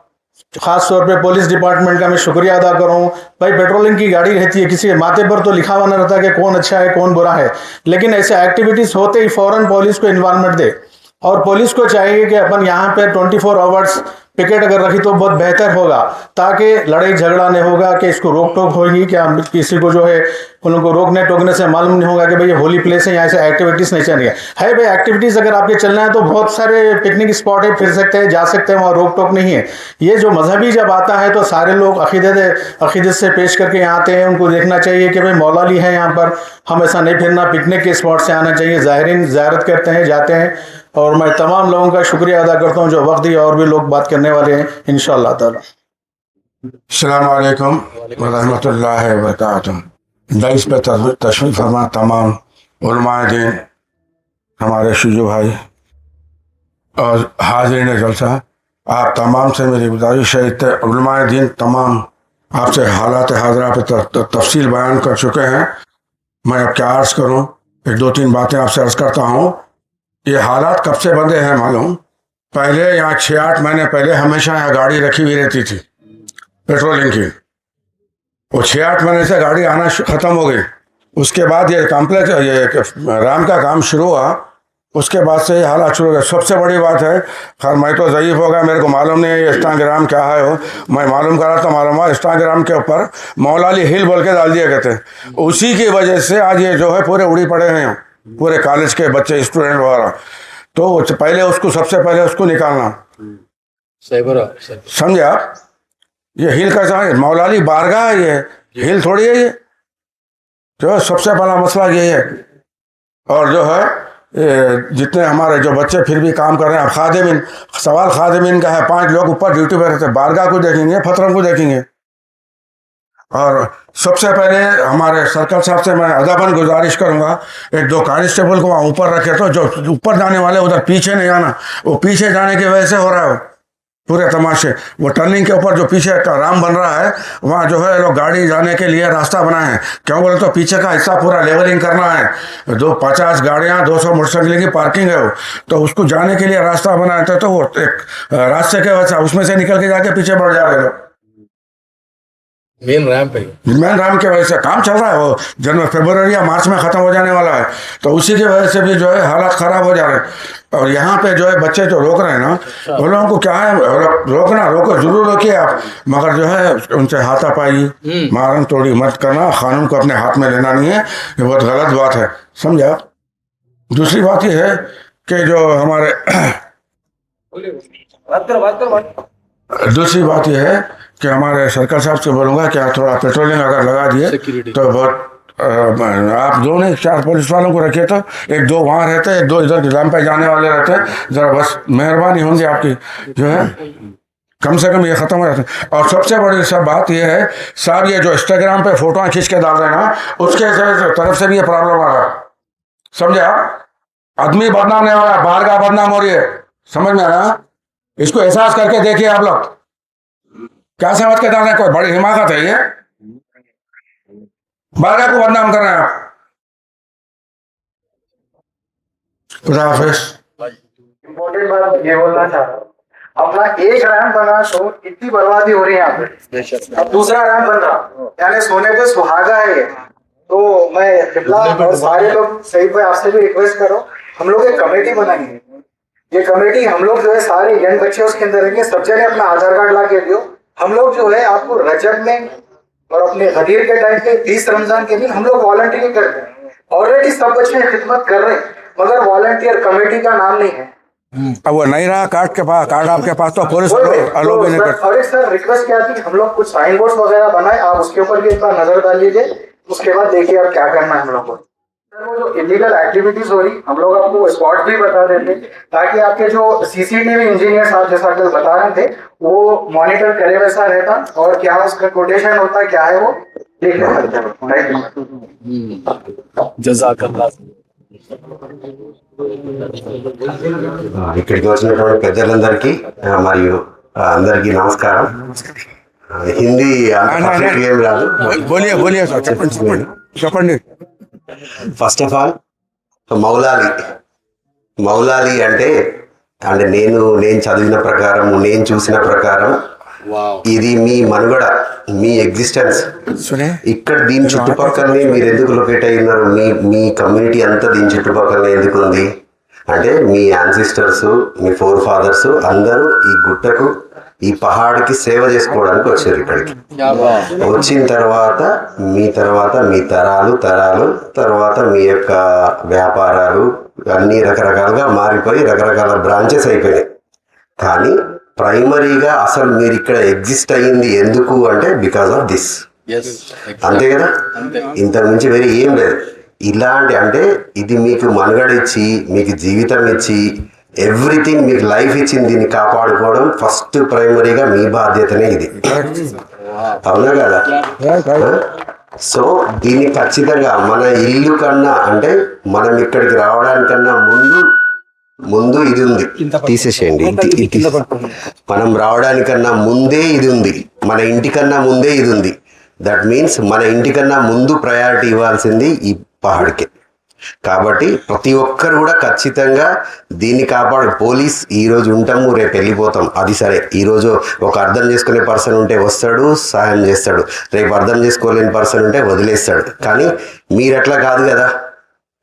Speaker 9: ख़ास तौर पे पुलिस डिपार्टमेंट का मैं शुक्रिया अदा करूँ। भाई पेट्रोलिंग की गाड़ी रहती है, किसी के माथे पर तो लिखा हुआ ना रहता कि कौन अच्छा है कौन बुरा है, लेकिन ऐसे एक्टिविटीज़ होते ही फ़ौरन पुलिस को इन्वॉल्वमेंट दे। और पुलिस को चाहिए कि अपन यहाँ पे 24 आवर्स पिकेट अगर रखी तो बहुत बेहतर होगा, ताकि लड़ाई झगड़ा नहीं होगा, कि इसको रोक टोक होगी, क्या किसी को जो है उनको रोकने टोकने से मालूम नहीं होगा कि भाई ये होली प्लेस है, यहाँ से एक्टिविटीज़ नहीं चल रही है। भाई एक्टिविटीज़ अगर आपके चलना है तो बहुत सारे पिकनिक स्पॉट है, फिर सकते हैं, जा सकते हैं, वहाँ रोक टोक नहीं है। ये जो मजहबी जब आता है तो सारे लोग अकीदत से पेश करके यहाँ आते हैं, उनको देखना चाहिए कि भाई मौलाली है यहाँ पर, हम ऐसा नहीं फिरना, पिकनिक के स्पॉट से आना चाहिए। ज़ाहिरीन ज़ियारत करते हैं, जाते हैं, और मैं तमाम लोगों का शुक्रिया अदा करता हूँ जो वक्त दिया, और भी लोग बात करने वाले हैं इंशाअल्लाह ताला।
Speaker 10: अस्सलाम वालेकुम वरहमतुल्लाहि वबरकातुहू। दाइस पे तशरीफ़ फरमा तमाम उलमाए दीन, हमारे शुजू भाई और हाज़रीन जलसा, आप तमाम से मेरी गुजारिश है, उलमाए दीन तमाम आपसे हालात हाज़रा पे तफसील बयान कर चुके हैं। मैं अब क्या अर्ज़ करूँ, 1-2-3 बातें आपसे अर्ज़ करता हूँ। ये हालात कब से बंदे हैं मालूम? पहले यहाँ 6-8 महीने पहले हमेशा यहाँ गाड़ी रखी हुई रहती थी पेट्रोलिंग की, वो 6-8 महीने से गाड़ी आना ख़त्म हो गई। उसके बाद ये कॉम्प्लेक्स ये राम का काम शुरू हुआ, उसके बाद से ये हालात शुरू हो गए। सबसे बड़ी बात है, खैर मैं तो ज़ईफ़ हो गया, मेरे को मालूम नहीं है इंस्टाग्राम क्या है, हो मैं मालूम करा तो मालूम हुआ इंस्टाग्राम के ऊपर मौलाली हिल बोल के डाल दिए गए थे। उसी की वजह से आज ये जो है पूरे उड़ी पड़े हैं, पूरे कॉलेज के बच्चे स्टूडेंट वगैरह। तो पहले उसको सबसे पहले उसको निकालना, समझे आप? ये हिल कैसा है? मौलाली बारगाह है, ये हिल थोड़ी है। ये जो है सबसे बड़ा मसला ये है। और जो है जितने हमारे जो बच्चे फिर भी काम कर रहे हैं, खादिमिन, सवाल खादिमिन का है, 5 लोग ऊपर ड्यूटी पर रहते हैं, बारगाह को देखेंगे, फतरम को देखेंगे। और सबसे पहले हमारे सर्कल साहब से मैं अदबन गुजारिश करूंगा, 1-2 कांस्टेबल को वहाँ ऊपर रखे, तो जो ऊपर जाने वाले उधर पीछे नहीं आना। वो पीछे जाने की वजह से हो रहा है पूरे तमाशे। वो टर्निंग के ऊपर जो पीछे का राम बन रहा है, वहाँ जो है लोग गाड़ी जाने के लिए रास्ता बनाए हैं। क्यों बोले तो पीछे का हिस्सा पूरा लेवलिंग करना है। 50 गाड़ियाँ 200 मोटरसाइकिल की पार्किंग है वो, तो उसको जाने के लिए रास्ता बनाए थे। तो वो एक रास्ते के वजह से उसमें से निकल के जाके पीछे बढ़ जा रहे लोग। मेन रैम की वजह से काम चल रहा है। वो जनवरी फरवरी या मार्च में ख़त्म हो जाने वाला है, तो उसी की वजह से भी जो है हालात ख़राब हो जा रहे हैं। और यहाँ पे जो है बच्चे जो रोक रहे हैं ना, उन लोगों को क्या है, रोको जरूर रोकिए आप, मगर जो है उनसे हाथापाई मारन तोड़ी मत करना। कानून को अपने हाथ में लेना नहीं है, ये बहुत गलत बात है, समझा? दूसरी बात ये है कि जो हमारे दूसरी बात यह है कि हमारे सर्कल साहब से बोलूँगा कि आप थोड़ा पेट्रोलिंग अगर लगा दिए तो बहुत आप 2 नहीं 4 पुलिस वालों को रखिए, तो 1-2 वहाँ रहते, 1-2 इधर निजाम पे जाने वाले रहते। ज़रा बस मेहरबानी होंगी आपकी, जो है कम से कम ये ख़त्म हो जाता है। और सबसे बड़ी सब बात ये है साहब, ये जो इंस्टाग्राम पे फोटोएं खींच के डाल रहे हैं ना, उसके तरफ से भी ये प्रॉब्लम आ रहा है, समझे आप? आदमी बदनाम नहीं हो रहा है, बारगाह बदनाम हो रही है, समझ में आया? इसको एहसास करके देखिए आप लोग, क्या समझ के डाल रहे हैं? कोई बड़ी हिमाकत है ये? बारगाह को बदनाम कर रहे हैं आप। खुदा हाफिज।
Speaker 11: इम्पोर्टेंट बात ये बोलना चाह रहा हूँ, अपना एक रैम बना तो इतनी बर्बादी हो रही है यहाँ पे, अब दूसरा रैम बन रहा, यानी सोने पे सुहागा है ये। तो मैं किबला और सारे लोग सही पे आपसे भी रिक्वेस्ट करो, हम लोग एक कमेटी बनाएंगे। ये कमेटी हम लोग जो है सारे यंग बच्चे उसके अंदर रहेंगे, सब जने अपना आधार कार्ड ला के दियो। हम लोग जो है आपको रजब में और अपने गदीर के टाइम पे 20 रमजान के दिन हम लोग वॉलंटियरिंग करते हैं। ऑलरेडी सब बच्चे खिदमत कर रहे हैं, मगर वॉलंटियर कमेटी का नाम नहीं है।
Speaker 10: अब वो नहीं रहा कार्ड आपके पास, तो पुलिस अलो भी नहीं करती।
Speaker 11: और एक सर रिक्वेस्ट क्या थी, हम लोग कुछ साइन बोर्ड वगैरह बनाए, आप उसके ऊपर भी एक बार नजर डाल लीजिए, उसके बाद देखिए आप क्या करना है हम लोग को। वो जो इलीगल एक्टिविटीज हो रही, हम लोग आपको स्पॉट भी बता देते, ताकि आपके जो सीसीटीवी इंजीनियर साहब जैसा कल बता रहे थे वो मॉनिटर करे वैसा रहता, और क्या उसका कोटेशन होता क्या है वो देख सकते।
Speaker 7: जज़ाकल्लाह।
Speaker 12: ఇక్కడికి వచ్చినటువంటి పెద్దలందరికీ మరియు అందరికీ నమస్కారం. హిందీ ఏం రాదు,
Speaker 10: చెప్పండి.
Speaker 12: ఫస్ట్ ఆఫ్ ఆల్ మౌలాలి అంటే నేను చదివిన ప్రకారం, నేను చూసిన ప్రకారం ఇది మీ మనుగడ, మీ ఎగ్జిస్టెన్స్ ఇక్కడ దీని చుట్టుపక్కలనే మీరు ఎందుకు లొకేట్ అయి ఉన్నారు, మీ కమ్యూనిటీ అంతా దీని చుట్టుపక్కలనే ఎందుకు ఉంది అంటే మీ యాన్సిస్టర్స్, మీ ఫోర్ ఫాదర్స్ అందరూ ఈ గుట్టకు, ఈ పహాడ్కి సేవ చేసుకోవడానికి వచ్చారు. ఇక్కడికి వచ్చిన తర్వాత మీ తరాలు తర్వాత మీ యొక్క వ్యాపారాలు అన్నీ రకరకాలుగా మారిపోయి రకరకాల బ్రాంచెస్ అయిపోయినాయి. కానీ ప్రైమరీగా అసలు మీరు ఇక్కడ ఎగ్జిస్ట్ అయ్యింది ఎందుకు అంటే బికాస్ ఆఫ్ దిస్, అంతే కదా, ఇంతకు మించి వేరే ఏం లేదు. ఇలాంటి అంటే ఇది మీకు మనుగడ ఇచ్చి, మీకు జీవితం ఇచ్చి, ఎవ్రీథింగ్ మీకు లైఫ్ ఇచ్చింది, దీన్ని కాపాడుకోవడం ఫస్ట్ ప్రైమరీగా మీ బాధ్యతనే ఇది, అవునా కదా? సో దీన్ని ఖచ్చితంగా మన ఇల్లు కన్నా అంటే మనం ఇక్కడికి రావడానికన్నా ముందు ఇది ఉంది, తీసేసేయండి. మనం రావడానికన్నా ముందే ఇది ఉంది, మన ఇంటికన్నా ముందే ఇది ఉంది. దట్ మీన్స్ మన ఇంటికన్నా ముందు ప్రయారిటీ ఇవ్వాల్సింది ఈ పహాడ్కే. కాబట్టి ప్రతి ఒక్కరు కూడా ఖచ్చితంగా దీన్ని కాపాడు. పోలీస్ ఈరోజు ఉంటాము, రేపు వెళ్ళిపోతాం, అది సరే. ఈరోజు ఒక అర్థం చేసుకునే పర్సన్ ఉంటే వస్తాడు, సహాయం చేస్తాడు, రేపు అర్థం చేసుకోలేని పర్సన్ ఉంటే వదిలేస్తాడు. కానీ మీరు అట్లా కాదు కదా,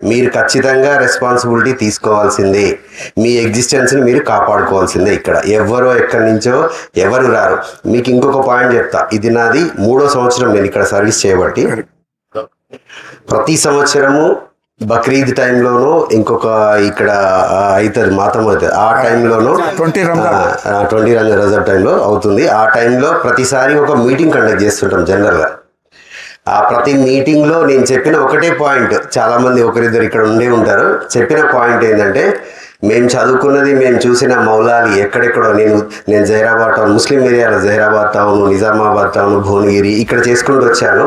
Speaker 12: మీరు ఖచ్చితంగా రెస్పాన్సిబిలిటీ తీసుకోవాల్సిందే, మీ ఎగ్జిస్టెన్స్ని మీరు కాపాడుకోవాల్సిందే. ఇక్కడ ఎవరో ఎక్కడి నుంచో ఎవరు రారు. మీకు ఇంకొక పాయింట్ చెప్తా, ఇది నాది 3వ సంవత్సరం నేను ఇక్కడ సర్వీస్ చేయబట్టి. ప్రతి సంవత్సరము బక్రీద్ టైంలోనూ ఇంకొక ఇక్కడ అవుతుంది మాతం అవుతుంది ఆ టైంలోనూ 20 రజబ్ టైంలో అవుతుంది. ఆ టైంలో ప్రతిసారి ఒక మీటింగ్ కండక్ట్ చేస్తుంటాం జనరల్గా. ఆ ప్రతి మీటింగ్లో నేను చెప్పిన ఒకటే పాయింట్, చాలామంది ఒకరిద్దరు ఇక్కడ ఉండే ఉంటారు, చెప్పిన పాయింట్ ఏంటంటే మేము చదువుకున్నది మేము చూసిన మౌలాలి ఎక్కడెక్కడో నేను జహీరాబాద్ టౌన్, ముస్లిం ఏరియాలో జహీరాబాద్ టౌన్, నిజామాబాద్ టౌన్, భువనగిరి ఇక్కడ చేసుకుంటూ వచ్చాను.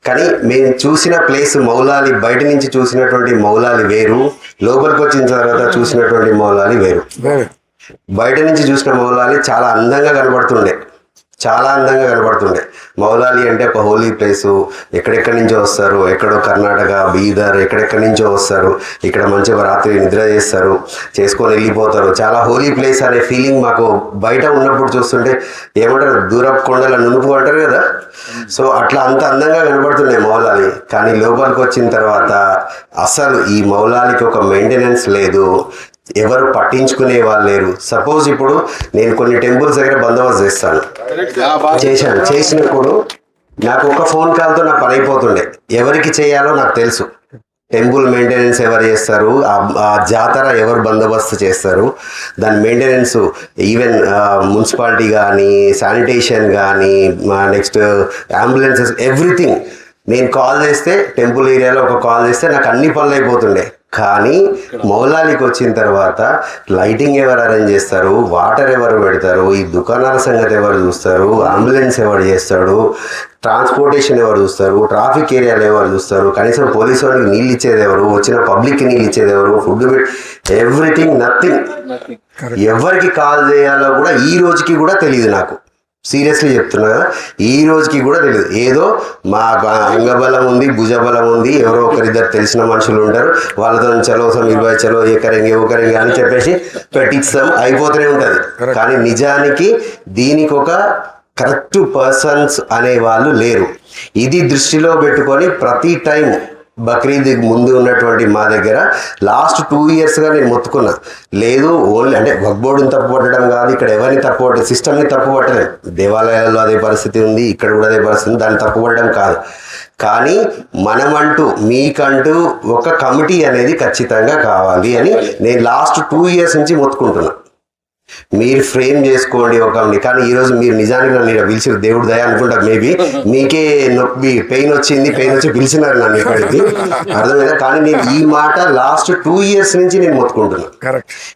Speaker 12: కానీ మేము చూసిన ప్లేస్ మౌలాలి, బయట నుంచి చూసినటువంటి మౌలాలి వేరు, లోపలికి వచ్చిన తర్వాత చూసినటువంటి మౌలాలి వేరు. బయట నుంచి చూసిన మౌలాలి చాలా అందంగా కనబడుతుండే, చాలా అందంగా కనబడుతుండే. మౌలాలి అంటే ఒక హోలీ ప్లేసు, ఎక్కడెక్కడి నుంచో వస్తారు, ఎక్కడో కర్ణాటక, బీదర్, ఎక్కడెక్కడి నుంచో వస్తారు, ఇక్కడ మంచిగా రాత్రి నిద్ర చేస్తారు, చేసుకొని వెళ్ళిపోతారు. చాలా హోలీ ప్లేస్ అనే ఫీలింగ్ మాకు బయట ఉన్నప్పుడు చూస్తుంటే ఏమంటారు, దూరపు కొండల నునుపు అంటారు కదా, సో అట్లా అంత అందంగా కనబడుతున్నాయి మౌలాలి. కానీ లోపలికి వచ్చిన తర్వాత అసలు ఈ మౌలాలికి ఒక మెయింటెనెన్స్ లేదు, ఎవరు పట్టించుకునే వాళ్ళు లేరు. సపోజ్ ఇప్పుడు నేను కొన్ని టెంపుల్స్ దగ్గర బందోబస్తు చేసినప్పుడు నాకు ఒక ఫోన్ కాల్తో నా పని అయిపోతుండే. ఎవరికి చేయాలో నాకు తెలుసు, టెంపుల్ మెయింటెనెన్స్ ఎవరు చేస్తారు, ఆ జాతర ఎవరు బందోబస్తు చేస్తారు, దాని మెయింటెనెన్స్ ఈవెన్ మున్సిపాలిటీ కానీ, శానిటేషన్ కానీ, నెక్స్ట్ అంబులెన్సెస్, ఎవ్రీథింగ్. నేను కాల్ చేస్తే టెంపుల్ ఏరియాలో ఒక కాల్ చేస్తే నాకు అన్ని పనులు అయిపోతుండే. కానీ మౌలాలికి వచ్చిన తర్వాత లైటింగ్ ఎవరు అరేంజ్ చేస్తారు, వాటర్ ఎవరు పెడతారు, ఈ దుకాణాల సంగతి ఎవరు చూస్తారు, అంబులెన్స్ ఎవరు చేస్తాడు, ట్రాన్స్పోర్టేషన్ ఎవరు చూస్తారు, ట్రాఫిక్ ఏరియాలు ఎవరు చూస్తారు, కనీసం పోలీసు వాళ్ళకి నీళ్ళు ఇచ్చేది ఎవరు, వచ్చిన పబ్లిక్కి నీళ్ళు ఇచ్చేది ఎవరు, ఫుడ్ ఎవ్రీథింగ్, నథింగ్. ఎవరికి కాల్ చేయాలో కూడా ఈ రోజుకి కూడా తెలియదు నాకు. సీరియస్లీ చెప్తున్నా కదా, ఈ రోజుకి కూడా తెలియదు. ఏదో మా అంగబలం ఉంది, భుజబలం ఉంది, ఎవరో ఒకరిద్దరు తెలిసిన మనుషులు ఉంటారు, వాళ్ళతో చలో 20 చలో ఏకరంగి అని చెప్పేసి పెట్టిస్తాం, అయిపోతూనే ఉంటుంది. కానీ నిజానికి దీనికి ఒక కరెక్ట్ పర్సన్స్ అనే వాళ్ళు లేరు. ఇది దృష్టిలో పెట్టుకొని ప్రతి టైం బక్రీద్ ముందు ఉన్నటువంటి మా దగ్గర లాస్ట్ 2 yearsగా నేను మొత్తుకున్నా. లేదు ఓన్లీ అంటే వక్ఫ్ బోర్డుని తప్పు పట్టడం కాదు, ఇక్కడ ఎవరిని తప్పు పట్టలేదు, సిస్టమ్ని తప్పు పట్టలేదు. దేవాలయాల్లో అదే పరిస్థితి ఉంది, ఇక్కడ కూడా అదే పరిస్థితి ఉంది, దాన్ని తప్పు పట్టడం కాదు. కానీ మనమంటూ మీకంటూ ఒక కమిటీ అనేది ఖచ్చితంగా కావాలి అని నేను లాస్ట్ 2 years నుంచి మొత్తుకుంటున్నా. మీరు ఫ్రేమ్ చేసుకోండి ఒక కమిటీ. కానీ ఈరోజు మీరు నిజానికి నన్ను ఇక్కడ పిలిచి దేవుడు దయ అనుకుంటా, మేబీ మీకే నొప్పి పెయిన్ వచ్చి పిలిచినారు నన్ను ఇక్కడికి, అర్థమైనా. కానీ నేను ఈ మాట లాస్ట్ 2 years నుంచి నేను మొత్తుకుంటున్నా,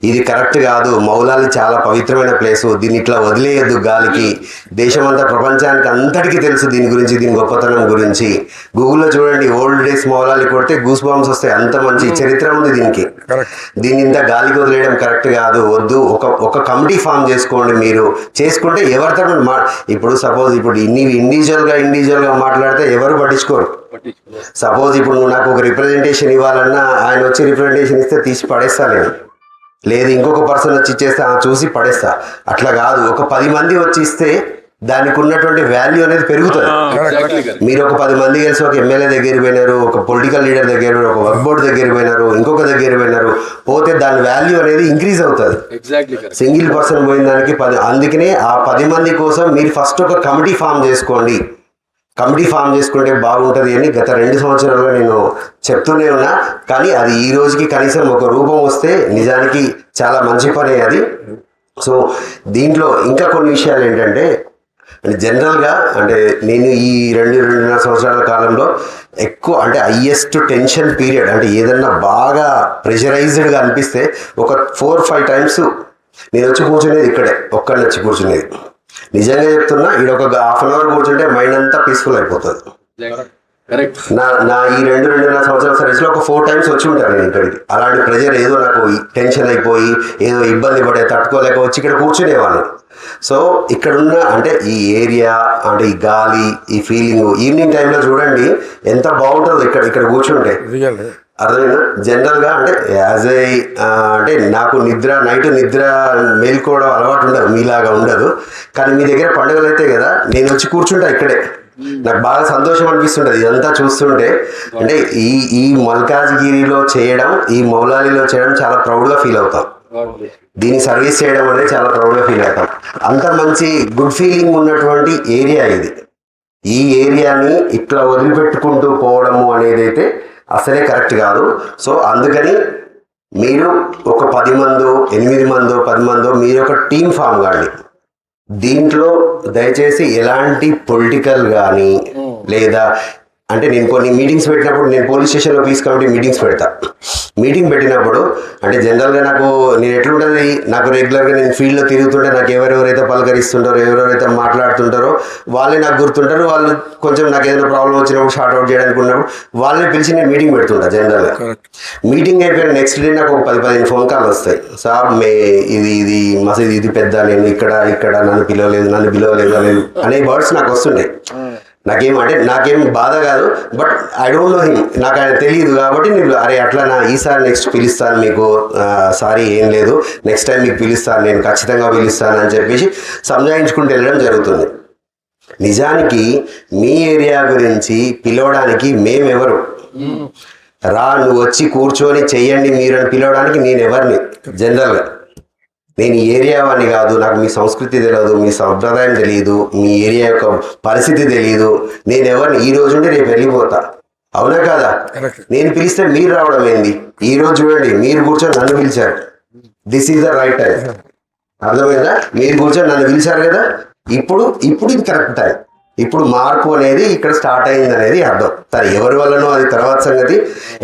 Speaker 12: ఇది కరెక్ట్ కాదు. మౌలాలి చాలా పవిత్రమైన ప్లేసు, దీన్ని ఇట్లా వదిలేయద్దు గాలికి. దేశమంతా ప్రపంచానికి అంతటికీ తెలుసు దీని గురించి, దీని గొప్పతనం గురించి. గూగుల్లో చూడండి, ఓల్డ్ డేస్ మౌలాలి కొడితే గూస్ బాంబ్స్ వస్తాయి, అంత మంచి చరిత్ర ఉంది దీనికి. దీన్ని ఇంత గాలికి వదిలేయడం కరెక్ట్ కాదు, వద్దు. ఒక కమిటీ ఫామ్ చేసుకోండి. మీరు చేసుకుంటే ఎవరితో ఇప్పుడు సపోజ్ ఇప్పుడు ఇండివిజువల్గా మాట్లాడితే ఎవరు పట్టించుకోరు. సపోజ్ ఇప్పుడు నువ్వు నాకు ఒక రిప్రజెంటేషన్ ఇవ్వాలన్నా ఆయన వచ్చి రిప్రజెంటేషన్ ఇస్తే తీసి పడేస్తా నేను, లేదు ఇంకొక పర్సన్ వచ్చి ఇచ్చేస్తే చూసి పడేస్తా. అట్లా కాదు, ఒక 10 మంది వచ్చి ఇస్తే దానికి ఉన్నటువంటి వాల్యూ అనేది పెరుగుతుంది. మీరు ఒక 10 మంది కలిసి ఒక ఎమ్మెల్యే దగ్గర పోయినారు, ఒక పొలిటికల్ లీడర్ దగ్గర, ఒక వక్ఫ్ బోర్డు దగ్గర పోయినారు, ఇంకొక దగ్గర పోయినారు, పోతే దాని వాల్యూ అనేది ఇంక్రీజ్ అవుతుంది. సింగిల్ పర్సన్ పోయిన దానికి 10. అందుకనే ఆ 10 మంది కోసం మీరు ఫస్ట్ ఒక కమిటీ ఫామ్ చేసుకోండి. కమిటీ ఫామ్ చేసుకుంటే బాగుంటుంది అని గత 2 సంవత్సరాలుగా నేను చెప్తూనే ఉన్నా. కానీ అది ఈ రోజుకి కనీసం ఒక రూపం వస్తే నిజానికి చాలా మంచి పనే అది. సో దీంట్లో ఇంకా కొన్ని విషయాలు ఏంటంటే, జనరల్గా అంటే నేను ఈ 2-2.5 సంవత్సరాల కాలంలో ఎక్కువ అంటే హైయెస్ట్ టెన్షన్ పీరియడ్, అంటే ఏదన్నా బాగా ప్రెషరైజ్డ్గా అనిపిస్తే ఒక 4-5 times నేను వచ్చి కూర్చునేది ఇక్కడే, ఒక్కడిని వచ్చి కూర్చునేది. నిజంగా చెప్తున్నా, ఇక్కడ ఒక 1/2 hour కూర్చుంటే మైండ్ అంతా పీస్ఫుల్ అయిపోతుంది. నా ఈ 2-2.5 సంవత్సరాల సర్వీస్లో ఒక 4 times వచ్చి ఉంటాను నేను ఇక్కడికి. అలాంటి ప్రెషర్ ఏదో నాకు టెన్షన్ అయిపోయి ఏదో ఇబ్బంది పడే తట్టుకోలేక వచ్చి ఇక్కడ కూర్చునేవాడిని. సో ఇక్కడున్న అంటే ఈ ఏరియా అంటే ఈ గాలి, ఈ ఫీలింగ్ ఈవినింగ్ టైంలో చూడండి ఎంత బాగుంటుందో ఇక్కడ కూర్చుంటే, అర్థమైనా. జనరల్గా అంటే యాజ్ ఏ అంటే నాకు నైట్ నిద్ర మేల్కోవడం అలవాటు ఉండదు, మీలాగా ఉండదు. కానీ మీ దగ్గర పండుగలు అయితే కదా, నేను వచ్చి కూర్చుంటా ఇక్కడే, నాకు బాగా సంతోషం అనిపిస్తుంటుంది ఇదంతా చూస్తుంటే. అంటే ఈ మల్కాజ్గిరిలో చేయడం, ఈ మౌలాలిలో చేయడం చాలా ప్రౌడ్గా ఫీల్ అవుతాం. దీన్ని సర్వీస్ చేయడం అనేది చాలా ప్రౌడ్గా ఫీల్ అవుతాం. అంత మంచి గుడ్ ఫీలింగ్ ఉన్నటువంటి ఏరియా ఇది. ఈ ఏరియాని ఇట్లా వదిలిపెట్టుకుంటూ పోవడము అనేది అయితే అసలే కరెక్ట్ కాదు. సో అందుకని మీరు ఒక 10 మందో 8 మందో 10 మందో మీరు ఒక టీం ఫామ్ కాండి. దీంట్లో దయచేసి ఎలాంటి పొలిటికల్ కానీ లేదా అంటే నేను కొన్ని మీటింగ్స్ పెట్టినప్పుడు నేను పోలీస్ స్టేషన్లో పీస్ కమిటీ మీటింగ్స్ పెడతా. మీటింగ్ పెట్టినప్పుడు అంటే జనరల్గా నేను ఎట్లుంటుంది, నాకు రెగ్యులర్గా నేను ఫీల్డ్లో తిరుగుతుంటే నాకు ఎవరెవరైతే పలకరిస్తుంటారో ఎవరెవరైతే మాట్లాడుతుంటారో వాళ్ళే నాకు గుర్తుంటారు. వాళ్ళు కొంచెం నాకు ఏదైనా ప్రాబ్లం వచ్చినప్పుడు షార్ట్ అవుట్ చేయడానికి ఉన్నప్పుడు వాళ్ళని పిలిచి నేను మీటింగ్ పెడుతుంటా. జనరల్గా మీటింగ్ అయిపోయిన నెక్స్ట్ డే నాకు ఒక 10-15 ఫోన్ కాల్ వస్తాయి. సార్ ఇది మసీద్ ఇది పెద్ద, నేను ఇక్కడ నన్ను పిలవలేదు అనే వర్డ్స్ నాకు వస్తుంటాయి. నాకేం బాధ కాదు, but I don't know him, నాకు ఆయన తెలియదు కాబట్టి నేను అరే అట్లా ఈసారి నెక్స్ట్ పిలుస్తాను మీకు, సారీ ఏం లేదు నెక్స్ట్ టైం మీకు పిలుస్తాను, నేను ఖచ్చితంగా పిలుస్తాను అని చెప్పేసి సంజాయించుకుంటూ వెళ్ళడం జరుగుతుంది. నిజానికి మీ ఏరియా గురించి పిలవడానికి మేమెవరు? నువ్వు వచ్చి కూర్చొని చెయ్యండి మీరు అని పిలవడానికి నేను ఎవరిని? జనరల్గా నేను ఈ ఏరియా వాడిని కాదు, నాకు మీ సంస్కృతి తెలియదు, మీ సంప్రదాయం తెలియదు, మీ ఏరియా యొక్క పరిస్థితి తెలియదు, నేను ఎవరిని? ఈ రోజు ఉండి రేపు వెళ్ళిపోతా, అవునా కాదా? నేను పిలిస్తే మీరు రావడం ఏంది? ఈ రోజు చూడండి మీరు కూర్చొని నన్ను పిలిచారు, this is the right time. అర్థమైందా? మీరు కూర్చొని నన్ను పిలిచారు కదా, ఇప్పుడు ఇది కరెక్ట్ టైం. ఇప్పుడు మార్పు అనేది ఇక్కడ స్టార్ట్ అయింది అనేది అర్థం. సరే ఎవరి వల్లనో అది తర్వాత సంగతి.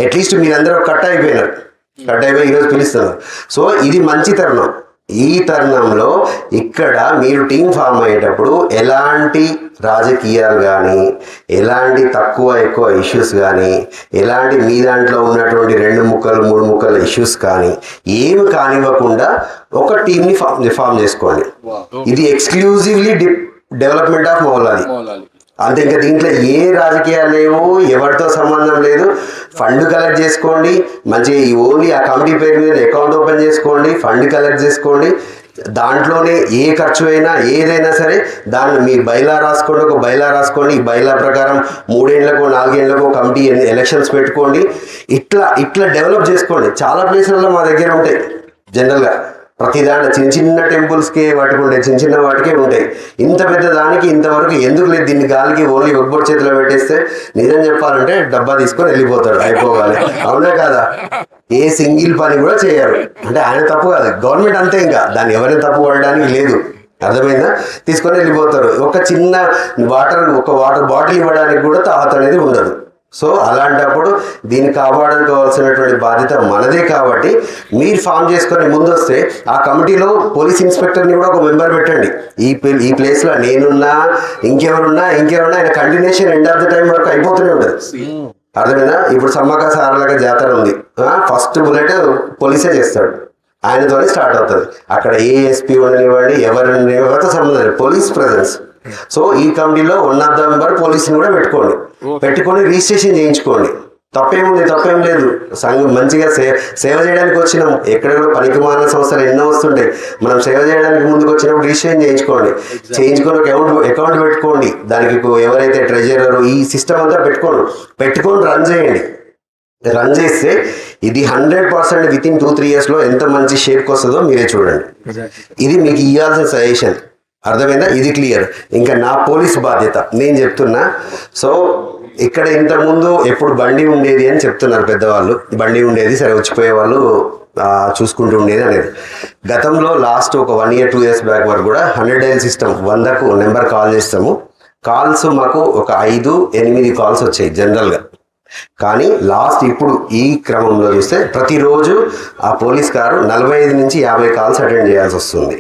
Speaker 12: అట్లీస్ట్ మీరందరూ కట్ అయిపోయి ఈరోజు పిలుస్తున్నారు. సో ఇది మంచి తరుణం. ఈ తరుణంలో ఇక్కడ మీరు టీం ఫామ్ అయ్యేటప్పుడు ఎలాంటి రాజకీయాలు కానీ, ఎలాంటి తక్కువ ఎక్కువ ఇష్యూస్ కానీ, ఎలాంటి మీ దాంట్లో ఉన్నటువంటి 2 ముక్కలు 3 ముక్కల ఇష్యూస్ కానీ ఏమి కానివ్వకుండా ఒక టీంని ఫామ్ చేసుకోండి. ఇది ఎక్స్క్లూజివ్లీ డెవలప్మెంట్ ఆఫ్ మౌలాలి. అంతే, ఇంకా దీంట్లో ఏ రాజకీయాలు లేవు, ఎవరితో సంబంధం లేదు. ఫండ్ కలెక్ట్ చేసుకోండి, మంచి ఓన్లీ ఆ కమిటీ పేరు మీద అకౌంట్ ఓపెన్ చేసుకోండి, ఫండ్ కలెక్ట్ చేసుకోండి. దాంట్లోనే ఏ ఖర్చు అయినా ఏదైనా సరే దాన్ని మీ బైలా రాసుకోండి, ఒక బైలా రాసుకోండి. ఈ బైలా ప్రకారం 3 ఏళ్లకో 4 ఏళ్లకో కమిటీ ఎలక్షన్స్ పెట్టుకోండి. ఇట్లా డెవలప్ చేసుకోండి. చాలా ప్లేసులలో మా దగ్గర ఉంటాయి. జనరల్గా ప్రతి దాంట్లో చిన్న టెంపుల్స్కి వాటికి ఉంటాయి, చిన్న వాటికే ఉంటాయి. ఇంత పెద్ద దానికి ఇంతవరకు ఎందుకు లేదు? దీన్ని గాలికి ఓన్లీ ఒక్కబొట్టు చేతిలో పెట్టేస్తే నిజం చెప్పాలంటే డబ్బా తీసుకొని వెళ్ళిపోతాడు, అయిపోవాలి, అవునా కాదా? ఏ సింగిల్ పని కూడా చేయరు. అంటే ఆయన తప్పు కాదు, గవర్నమెంట్ అంతే, ఇంకా దాన్ని ఎవరైనా తప్పు పడడానికి లేదు. అర్థమైందా? తీసుకొని వెళ్ళిపోతారు. ఒక చిన్న వాటర్ బాటిల్ ఇవ్వడానికి కూడా తాహత అనేది ఉండదు. సో అలాంటప్పుడు దీన్ని కాపాడుకోవాల్సినటువంటి బాధ్యత మనదే. కాబట్టి మీరు ఫామ్ చేసుకొని ముందు వస్తే ఆ కమిటీలో పోలీస్ ఇన్స్పెక్టర్ని కూడా ఒక మెంబర్ పెట్టండి. ఈ ప్లేస్లో నేనున్నా, ఇంకెవరున్నా ఆయన continuation end of the time వరకు అయిపోతూనే ఉంటుంది. అర్థమైందా? ఇప్పుడు సమ్మక్క సారలగా జాతర ఉంది, ఫస్ట్ బుల్లెట్ పోలీసే చేస్తాడు, ఆయనతోనే స్టార్ట్ అవుతుంది. అక్కడ ఏఎస్పీ ఉండనివ్వండి, ఎవరితో సంబంధం లేదు, పోలీస్ ప్రెజెన్స్. సో ఈ కమిటీలో 1 ఆఫ్ ద మెంబర్ పోలీసుని కూడా పెట్టుకొని రిజిస్ట్రేషన్ చేయించుకోండి. తప్పేం లేదు. సంఘం మంచిగా సేవ చేయడానికి వచ్చినాం. ఎక్కడెక్కడ పనికి మాలిన సంస్థలు ఎన్నో వస్తుంటాయి. మనం సేవ చేయడానికి ముందుకు వచ్చినప్పుడు రిజిస్ట్రేషన్ చేయించుకొని అకౌంట్ పెట్టుకోండి. దానికి ఎవరైతే ట్రెజరర్ ఈ సిస్టమ్ అంతా పెట్టుకొని రన్ చేయండి. రన్ చేస్తే ఇది 100% విత్ ఇన్ 2-3 years ఎంత మంచి షేప్కి వస్తుందో మీరే చూడండి. ఇది మీకు ఇవ్వాల్సిన సజెషన్. అర్థమైందా? ఇది క్లియర్. ఇంకా నా పోలీస్ బాధ్యత నేను చెప్తున్నా. సో ఇక్కడ ఇంతకుముందు ఎప్పుడు బండి ఉండేది అని చెప్తున్నారు పెద్దవాళ్ళు, బండి ఉండేది, సరే వచ్చిపోయే వాళ్ళు చూసుకుంటూ ఉండేది అనేది. గతంలో లాస్ట్ ఒక 1 year 2 years బ్యాక్ వరకు కూడా 100 dial సిస్టమ్, 100కు నెంబర్ కాల్ చేస్తాము. కాల్స్ మాకు ఒక 5-8 కాల్స్ వచ్చాయి జనరల్గా. కానీ లాస్ట్ ఇప్పుడు ఈ క్రమంలో చూస్తే ప్రతిరోజు ఆ పోలీస్ కారు 45 నుంచి 50 కాల్స్ అటెండ్ చేయాల్సి వస్తుంది.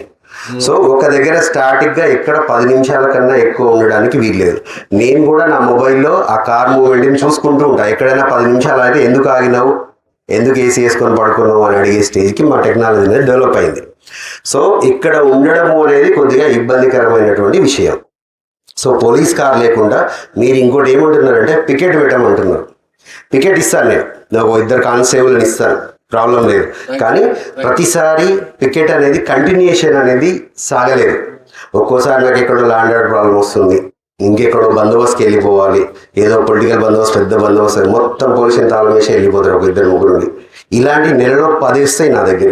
Speaker 12: సో ఒక దగ్గర స్టాటిక్గా ఎక్కడ 10 నిమిషాల కన్నా ఎక్కువ ఉండడానికి వీల్లేదు. నేను కూడా నా మొబైల్లో ఆ కార్ మూవ్మెంట్ని చూసుకుంటూ ఉంటాను. ఎక్కడైనా 10 నిమిషాలు అయితే ఎందుకు ఆగినావు, ఎందుకు ఏసీ వేసుకొని పడుకున్నావు అని అడిగే స్టేజ్కి మా టెక్నాలజీ అనేది డెవలప్ అయింది. సో ఇక్కడ ఉండడము అనేది కొద్దిగా ఇబ్బందికరమైనటువంటి విషయం. సో పోలీస్ కార్ లేకుండా మీరు ఇంకోటి ఏమంటున్నారంటే పికెట్ పెట్టమంటున్నారు. పికెట్ ఇస్తాను, నేను 2 కానిస్టేబుల్ని ఇస్తాను, ప్రాబ్లం లేదు. కానీ ప్రతిసారి పికెట్ అనేది కంటిన్యూషన్ అనేది సాగలేదు. ఒక్కోసారి నాకు ఎక్కడో ల్యాండ్ ఆర్డర్ ప్రాబ్లం వస్తుంది, ఇంకెక్కడో బందోబస్తుకి వెళ్ళిపోవాలి, ఏదో పొలిటికల్ బందోబస్తు, పెద్ద బందోబస్తు, మొత్తం పోలీసుని తాళం వేసి వెళ్ళిపోతారు ఒక 2-3 ఇలాంటి నెలలో 10 వస్తాయి నా దగ్గర.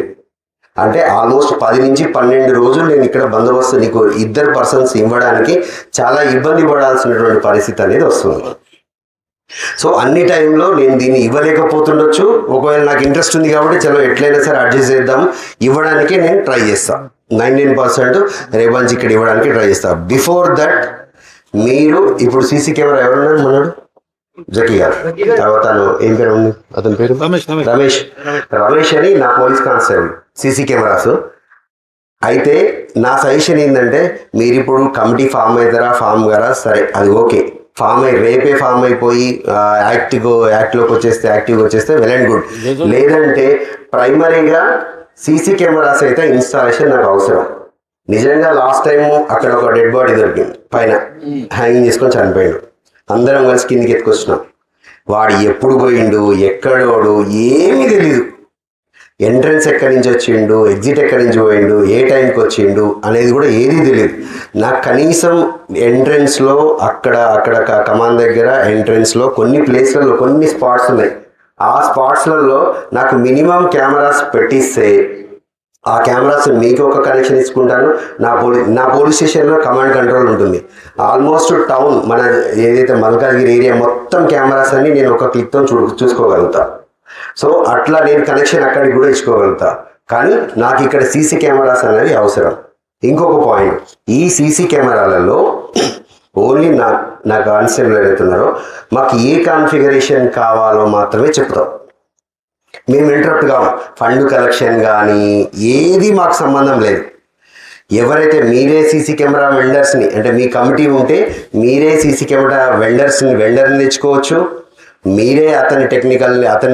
Speaker 12: అంటే ఆల్మోస్ట్ 10 నుంచి 12 రోజులు నేను ఇక్కడ బందోబస్తు నీకు 2 పర్సన్స్ ఇవ్వడానికి చాలా ఇబ్బంది పడాల్సినటువంటి పరిస్థితి అనేది వస్తుంది. సో అన్ని టైంలో నేను దీన్ని ఇవ్వలేకపోతుండొచ్చు. ఒకవేళ నాకు ఇంట్రెస్ట్ ఉంది కాబట్టి చలో ఎట్లయినా సరే అడ్జస్ట్ చేద్దాం, ఇవ్వడానికి నేను ట్రై చేస్తాను. 99% రేపంచి ఇక్కడ ఇవ్వడానికి ట్రై చేస్తాను. బిఫోర్ దట్ మీరు ఇప్పుడు సీసీ కెమెరా ఎవరున్నారు మన్నాడు? జకీ గారు. తను ఏం పేరు ఉంది అతని పేరు? రమేష్ అని నా పోలీస్ కానిస్టేబుల్ సీసీ కెమెరాస్. అయితే నా సజెషన్ ఏంటంటే మీరు ఇప్పుడు కమిటీ ఫామ్ అవుతారా ఫామ్ గారా సరే అది ఓకే, రేపే ఫామ్ అయిపోయి యాక్టివ్గా వచ్చేస్తే వెల్ అండ్ గుడ్. లేదంటే ప్రైమరీగా సీసీ కెమెరాస్ అయితే ఇన్స్టాలేషన్ నాకు అవసరం. నిజంగా లాస్ట్ టైం అక్కడ ఒక డెడ్ బాడీ దొరికింది, పైన హ్యాంగింగ్ చేసుకొని చనిపోయాడు. అందరం కలిసి కిందికి ఎత్తుకొచ్చినాం. వాడు ఎప్పుడు పోయిండు, ఎక్కడోడు ఏమీ తెలీదు. ఎంట్రన్స్ ఎక్కడి నుంచి వచ్చిండు, ఎగ్జిట్ ఎక్కడి నుంచి పోయిండు, ఏ టైంకి వచ్చిండు అనేది కూడా ఏదీ తెలియదు నాకు. కనీసం ఎంట్రన్స్లో అక్కడ కమాన్ దగ్గర ఎంట్రన్స్లో కొన్ని ప్లేస్లలో కొన్ని స్పాట్స్ ఉన్నాయి. ఆ స్పాట్స్లలో నాకు మినిమం కెమెరాస్ పెట్టిస్తే ఆ కెమెరాస్ మీకు ఒక కనెక్షన్ ఇచ్చుకుంటాను. నా పోలీస్ స్టేషన్లో కమాండ్ కంట్రోల్ ఉంటుంది. ఆల్మోస్ట్ టౌన్ మన ఏదైతే మల్కాజ్గిరి ఏరియా మొత్తం కెమెరాస్ అన్ని నేను ఒక క్లిక్తో చూసుకోగలుగుతా. సో అట్లా నేను కనెక్షన్ అక్కడికి కూడా ఇచ్చుకోగలుగుతా. కానీ నాకు ఇక్కడ సీసీ కెమెరాస్ అనేవి అవసరం. ఇంకొక పాయింట్, ఈ సీసీ కెమెరాలలో ఓన్లీ నా కానిస్టేబుల్ ఎవరైతున్నారో మాకు ఏ కాన్ఫిగరేషన్ కావాలో మాత్రమే చెప్తాం. మేము ఇంటరప్ట్ కావు. ఫండ్ కలెక్షన్ కానీ ఏది మాకు సంబంధం లేదు. ఎవరైతే మీరే సీసీ కెమెరా వెండర్స్ని, అంటే మీ కమిటీ ఉంటే మీరే సీసీ కెమెరా వెండర్ని తెచ్చుకోవచ్చు, మీరే అతని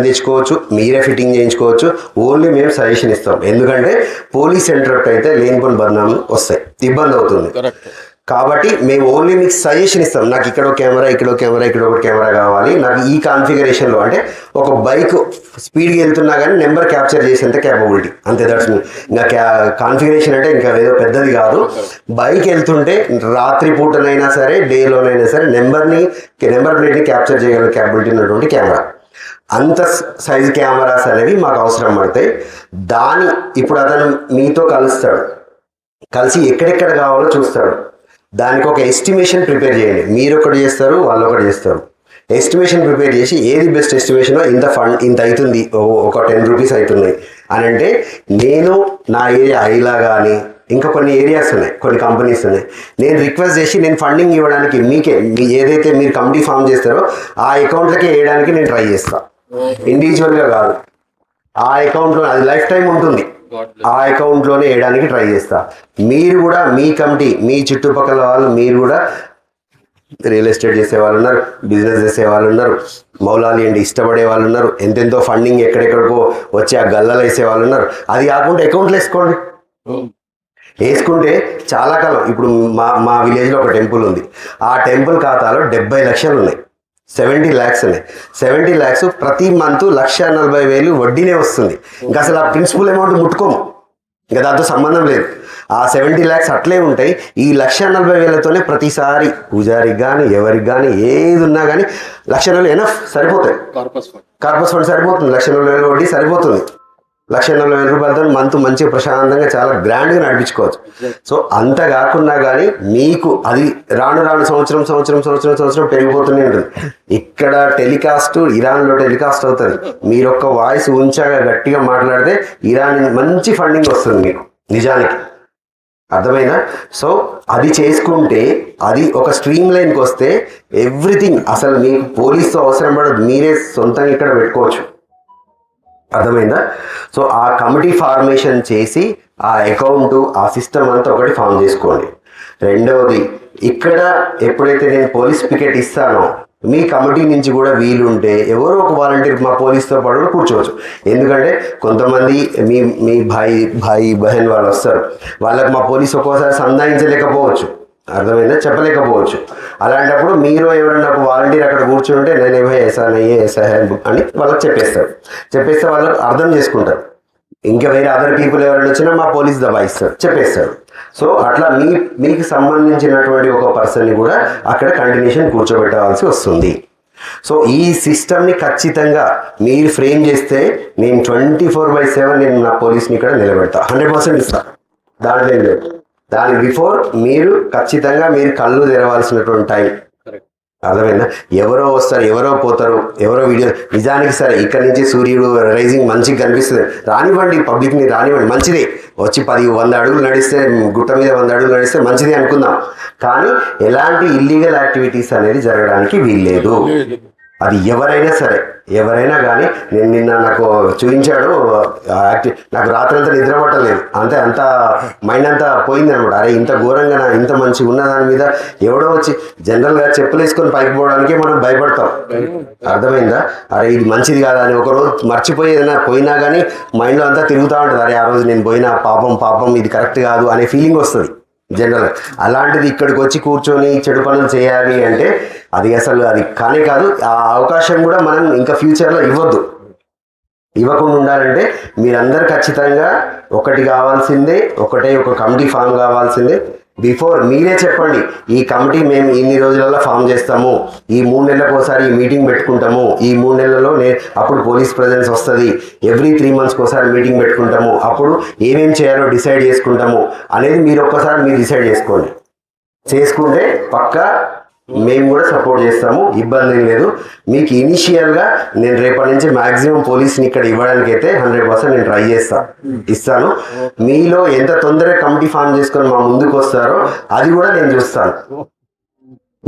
Speaker 12: తెచ్చుకోవచ్చు, మీరే ఫిట్టింగ్ చేయించుకోవచ్చు. ఓన్లీ మేము సజెషన్ ఇస్తాం. ఎందుకంటే పోలీస్ ఇంటరప్ట్ అయితే లేనిపోని బదనాలు వస్తాయి, ఇబ్బంది అవుతుంది. కాబట్టి మేము ఓన్లీ మీకు సజెషన్ ఇస్తాం. నాకు ఇక్కడ ఒక కెమెరా, ఇక్కడ ఒక కెమెరా కావాలి, నాకు ఈ కాన్ఫిగరేషన్లో. అంటే ఒక బైక్ స్పీడ్గా వెళ్తున్నా కానీ నెంబర్ క్యాప్చర్ చేసేంత క్యాపబిలిటీ, అంతే. దట్స్ ఇంకా కాన్ఫిగరేషన్ అంటే ఇంకా ఏదో పెద్దది కాదు. బైక్ వెళ్తుంటే రాత్రి పూటనైనా సరే డేలోనైనా సరే నెంబర్ ప్లేట్ని క్యాప్చర్ చేయగల క్యాపబిలిటీ ఉన్నటువంటి కెమెరా. అంత సైజ్ కెమెరాస్ అనేవి మాకు అవసరం పడతాయి. ఇప్పుడు అతను మీతో కలిసి ఎక్కడెక్కడ కావాలో చూస్తాడు. దానికి ఒక ఎస్టిమేషన్ ప్రిపేర్ చేయండి. మీరు ఒకటి చేస్తారు, వాళ్ళు ఒకటి చేస్తారు. ఎస్టిమేషన్ ప్రిపేర్ చేసి ఏది బెస్ట్ ఎస్టిమేషన్, ఇంత అవుతుంది, ఒక 10 రూపీస్ అవుతున్నాయి అని అంటే, నేను నా ఏరియా ఐలా కానీ ఇంకా కొన్ని ఏరియాస్ ఉన్నాయి, కొన్ని కంపెనీస్ ఉన్నాయి, నేను రిక్వెస్ట్ చేసి నేను ఫండింగ్ ఇవ్వడానికి ఏదైతే మీరు కమిటీ ఫామ్ చేస్తారో ఆ అకౌంట్లకే వేయడానికి నేను ట్రై చేస్తాను. ఇండివిజువల్గా కాదు, ఆ అకౌంట్లో అది లైఫ్ టైం ఉంటుంది, ఆ అకౌంట్లోనే వేయడానికి ట్రై చేస్తా. మీరు కూడా మీ కమిటీ, మీ చుట్టుపక్కల వాళ్ళు, మీరు కూడా రియల్ ఎస్టేట్ చేసే వాళ్ళు ఉన్నారు, బిజినెస్ చేసే వాళ్ళు ఉన్నారు, మౌలాలి అంటే ఇష్టపడే వాళ్ళు ఉన్నారు, ఎంతెంతో ఫండింగ్ ఎక్కడెక్కడికో వచ్చి ఆ గల్లలు వేసే వాళ్ళు ఉన్నారు. అది కాకుండా అకౌంట్లు వేసుకుంటే చాలా కాలం. ఇప్పుడు మా విలేజ్లో ఒక టెంపుల్ ఉంది. ఆ టెంపుల్ ఖాతాలో 70 లక్షలు ఉన్నాయి, 70 lakhs ఉన్నాయి. 70 lakhs ప్రతి మంత్ 1,40,000 వడ్డీనే వస్తుంది. ఇంకా అసలు ఆ ప్రిన్సిపల్ అమౌంట్ ముట్టుకోము, ఇంకా దాంతో సంబంధం లేదు. ఆ 70 lakhs అట్లే ఉంటాయి. ఈ 1,40,000తోనే ప్రతిసారి పూజారికి కానీ ఎవరికి కానీ ఏది ఉన్నా కానీ 1,40,000 ఎనఫ్ సరిపోతాయి. కార్పస్ ఫండ్ సరిపోతుంది, 1,40,000 వడ్డీ సరిపోతుంది. 1,40,000 రూపాయలతో మంత్ మంచిగా ప్రశాంతంగా చాలా గ్రాండ్గా నడిపించుకోవచ్చు. సో అంత కాకుండా కానీ మీకు అది రాను సంవత్సరం పెరిగిపోతూనే ఉంటుంది. ఇక్కడ ఇరాన్లో టెలికాస్ట్ అవుతుంది. మీరు ఒక్క వాయిస్ ఉంచగా గట్టిగా మాట్లాడితే ఇరాన్ మంచి ఫండింగ్ వస్తుంది మీకు, నిజానికి. అర్థమైనా? సో అది చేసుకుంటే, అది ఒక స్ట్రీమ్ లైన్కి వస్తే ఎవ్రీథింగ్ అసలు మీకు పోలీస్తో అవసరం పడదు, మీరే సొంతంగా ఇక్కడ పెట్టుకోవచ్చు. అర్థమైందా? సో ఆ కమిటీ ఫార్మేషన్ చేసి ఆ అకౌంట్, ఆ సిస్టమ్ అంతా ఒకటి ఫామ్ చేసుకోండి. రెండవది, ఇక్కడ ఎప్పుడైతే నేను పోలీస్ పికెట్ ఇస్తానో మీ కమిటీ నుంచి కూడా వీలుంటే ఎవరో ఒక వాలంటీర్ మా పోలీస్తో పాటు కూర్చోవచ్చు. ఎందుకంటే కొంతమంది మీ భాయి బహన్ వాళ్ళు వస్తారు, వాళ్ళకి మా పోలీస్ ఒక్కోసారి సంధానించలేకపోవచ్చు, అర్థమైందా, చెప్పలేకపోవచ్చు. అలాంటప్పుడు మీరు ఎవరైనా ఒక వాలంటీర్ అక్కడ కూర్చుంటే నేను ఏసా అని వాళ్ళకి చెప్పేస్తే వాళ్ళు అర్థం చేసుకుంటారు. ఇంకా వేరే అదర్ పీపుల్ ఎవరైనా వచ్చినా మా పోలీస్ దబాయిస్తారు, చెప్పేస్తారు. సో అట్లా మీకు సంబంధించినటువంటి ఒక పర్సన్ని కూడా అక్కడ కంటిన్యూషన్ కూర్చోబెట్టవలసి వస్తుంది. సో ఈ సిస్టమ్ని ఖచ్చితంగా మీరు ఫ్రేమ్ చేస్తే నేను 24/7 నేను నా పోలీస్ని ఇక్కడ నిలబెడతా, 100% ఇస్తాను. దాంట్లో లేదు. దాని బిఫోర్ మీరు ఖచ్చితంగా మీరు కళ్ళు తెరవాల్సినటువంటి టైం అర్థమైందా? ఎవరో వస్తారు, ఎవరో పోతారు, ఎవరో వీడియో. నిజానికి సరే ఇక్కడి నుంచి సూర్యుడు రైజింగ్ మంచిగా కనిపిస్తుంది, రానివ్వండి, పబ్లిక్ని రానివ్వండి, మంచిదే. వచ్చి 100 అడుగులు నడిస్తే, గుట్ట మీద 100 అడుగులు నడిస్తే మంచిదే అనుకుందాం. కానీ ఎలాంటి ఇల్లీగల్ యాక్టివిటీస్ అనేది జరగడానికి వీల్లేదు. అది ఎవరైనా సరే, ఎవరైనా కానీ. నేను నిన్న నాకు చూపించాడు, నాకు రాత్రి అంతా నిద్ర పట్టలేదు, అంత మైండ్ అంతా పోయింది అనమాట. అరే ఇంత ఘోరంగా ఇంత మంచిగా ఉన్న దాని మీద ఎవడో వచ్చి, జనరల్గా చెప్పులు వేసుకొని పైకి పోవడానికి మనం భయపడతాం, అర్థమైందా? అరే ఇది మంచిది కాదా అని ఒకరోజు మర్చిపోయి ఏదైనా పోయినా కానీ మైండ్లో అంతా తిరుగుతూ ఉంటుంది. అరే ఆ రోజు నేను పోయినా పాపం ఇది కరెక్ట్ కాదు అనే ఫీలింగ్ వస్తుంది జనరల్. అలాంటిది ఇక్కడికి వచ్చి కూర్చొని చెడు పనులు చేయాలి అంటే అది అసలు అది కానే కాదు. ఆ అవకాశం కూడా మనం ఇంకా ఫ్యూచర్లో ఇవ్వకుండా ఉండాలంటే మీరందరూ ఖచ్చితంగా ఒకటి కావాల్సిందే, ఒక కమిటీ ఫామ్ కావాల్సిందే. బిఫోర్ మీరే చెప్పండి, ఈ కమిటీ మేము ఇన్ని రోజులలో ఫామ్ చేస్తాము, ఈ 3 నెలలకు ఒకసారి ఈ మీటింగ్ పెట్టుకుంటాము, ఈ 3 నెలల్లో అప్పుడు పోలీస్ ప్రజెన్స్ వస్తుంది, ఎవ్రీ 3 మంత్స్కి ఒకసారి మీటింగ్ పెట్టుకుంటాము, అప్పుడు ఏమేమి చేయాలో డిసైడ్ చేసుకుంటాము అనేది మీరు ఒక్కసారి మీరు డిసైడ్ చేసుకుంటే పక్కా మేము కూడా సపోర్ట్ చేస్తాము, ఇబ్బంది ఏం లేదు. మీకు ఇనిషియల్గా నేను రేపటి నుంచి మ్యాక్సిమం పోలీస్ని ఇక్కడ ఇవ్వడానికి అయితే 100% నేను ట్రై ఇస్తాను. మీలో ఎంత తొందరగా కమిటీ ఫామ్ చేసుకొని మా ముందుకు వస్తారో అది కూడా నేను చూస్తాను.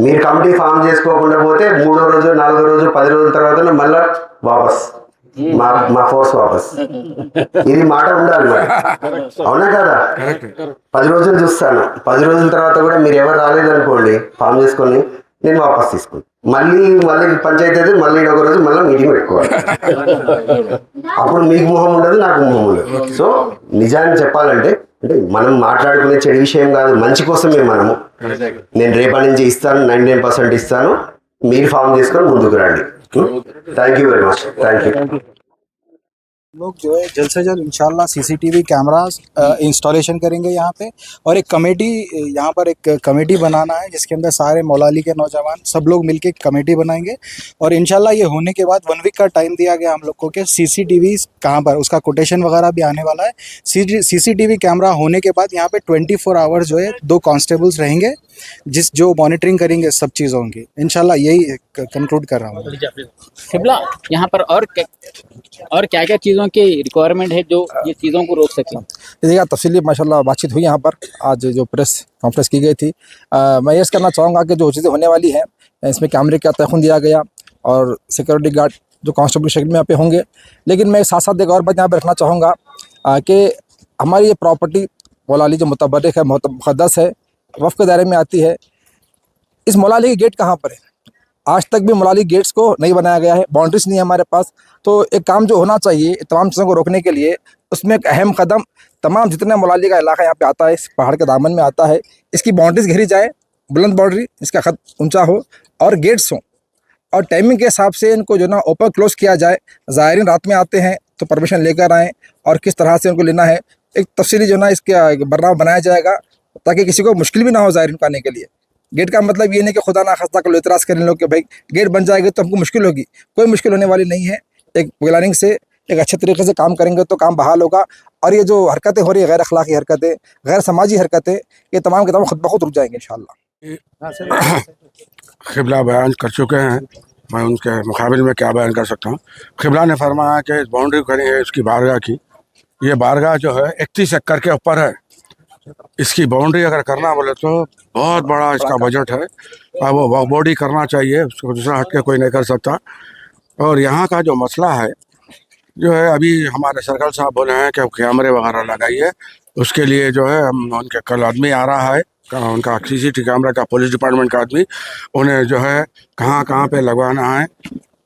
Speaker 12: మీరు కమిటీ ఫామ్ చేసుకోకుండా పోతే 3వ రోజు 4వ రోజు 10 రోజుల తర్వాత మళ్ళీ వాపస్ మా ఫోర్స్ వాపస్. ఇది మాట ఉండాలి మరి, అవునా కదా? 10 రోజులు చూస్తాను, 10 రోజుల తర్వాత కూడా మీరు ఎవరు రాలేదనుకోండి ఫామ్ చేసుకొని నేను వాపస్ తీసుకుంటాను. మళ్ళీ పంచాయతీ అయితే మళ్ళీ ఒక రోజు మళ్ళీ మీటింగ్ పెట్టుకోవాలి. అప్పుడు మీకు మొహం ఉండదు, నాకు మొహం ఉండదు. సో నిజాన్ని చెప్పాలంటే అంటే మనం మాట్లాడుకునే చెడు విషయం కాదు, మంచి కోసమే మనము. నేను రేపటి నుంచి ఇస్తాను, 99% ఇస్తాను, మీరు ఫామ్ చేసుకొని ముందుకు రండి. Thank you very much, thank you.
Speaker 11: लोग जो है जल्द से जल्द इंशाल्लाह सीसीटीवी कैमरास इंस्टॉलेशन करेंगे यहाँ पे, और एक कमेटी यहाँ पर एक कमेटी बनाना है जिसके अंदर सारे मौलाली के नौजवान सब लोग मिलके एक कमेटी बनाएंगे। और इंशाल्लाह ये होने के बाद 1 वीक का टाइम दिया गया हम लोग को कि सीसीटीवी कहाँ पर, उसका कोटेशन वगैरह भी आने वाला है। सीसीटीवी कैमरा होने के बाद यहाँ पे 24 आवर्स जो है 2 कांस्टेबल्स रहेंगे जो मॉनिटरिंग करेंगे सब चीज़ों की। इंशाल्लाह यही कंक्लूड कर रहा हूँ।
Speaker 1: क़िबला, यहाँ पर और क्या क्या चीज़ों की रिक्वायरमेंट है जो ये चीज़ों को रोक सकें?
Speaker 2: देखिए तफसीली माशाल्लाह बातचीत हुई यहाँ पर, आज जो प्रेस कॉन्फ्रेंस की गई थी। मैं ये करना चाहूँगा कि जो चीज़ें होने वाली हैं इसमें कैमरे का तयख़ुन दिया गया और सिक्योरिटी गार्ड जो कांस्टेबल शक्ल में यहाँ पे होंगे। लेकिन मैं साथ साथ एक और बात यहाँ पर रखना चाहूँगा कि हमारी ये प्रॉपर्टी मौलाली जो मुतबर्रिक है, मुक़द्दस है, वफ़ के दायरे में आती है। इस मौलाली की गेट कहाँ पर है? आज तक भी मौलाली गेट्स को नहीं बनाया गया है, बाउंड्रीज नहीं है हमारे पास। तो एक काम जो होना चाहिए तमाम चीज़ों को रोकने के लिए, उसमें एक अहम कदम तमाम जितने मौलाली का इलाका यहाँ पे आता है, इस पहाड़ के दामन में आता है, इसकी बाउंड्रीज घेरी जाए, बुलंद बाउंड्री, इसका खत ऊंचा हो और गेट्स हों, और टाइमिंग के हिसाब से इनको जो ना ओपन क्लोज किया जाए। ज़ायरीन रात में आते हैं तो परमिशन लेकर आएँ, और किस तरह से उनको लेना है एक तफसीली जो ना इसका बरनामा बनाया जाएगा, ताकि किसी को मुश्किल भी ना हो ज़ायरीन को आने के लिए। गेट का मतलब ये नहीं कि खुदा ना खास्ता को इतराज़ करें लोग कि भाई गेट बन जाएगा तो हमको मुश्किल होगी, कोई मुश्किल होने वाली नहीं है। एक प्लानिंग से एक अच्छे तरीके से काम करेंगे तो काम बहाल होगा। और ये जो हरकतें हो रही है, गैर अखलाकी हरकतें, गैर समाजी हरकतें, ये तमाम के तमाम खुद ब खुद रुक जाएंगे इंशाअल्लाह।
Speaker 10: क़िबला बयान कर चुके हैं, मैं उनके मुकाबिल में क्या बयान कर सकता हूँ। क़िबला ने फरमाया कि इस बाउंड्री करी है इसकी बारगाह की, ये बारगाह जो है 31 एकड़ के ऊपर है। इसकी बाउंड्री अगर करना बोले तो बहुत बड़ा इसका बजट है, और वो बॉडी करना चाहिए, उसको दूसरा हट के कोई नहीं कर सकता। और यहाँ का जो मसला है जो है, अभी हमारे सर्कल साहब बोले हैं कि कैमरे वगैरह लगाइए, उसके लिए जो है हम उनके कल आदमी आ रहा है, उनका सीसीटीवी कैमरा का पुलिस डिपार्टमेंट का आदमी उन्हें जो है कहाँ कहाँ पे लगवाना है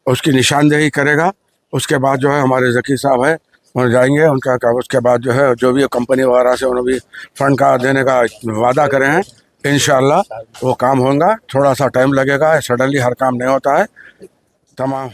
Speaker 10: उसकी निशानदेही करेगा। उसके बाद जो है हमारे ज़की साहब है वहाँ जाएंगे, उनका उसके बाद जो है जो भी कंपनी वगैरह से उन्हें भी फंड का देने का वादा करे हैं, इंशाअल्लाह वो काम होगा। थोड़ा सा टाइम लगेगा, सडनली हर काम नहीं होता है। तमाम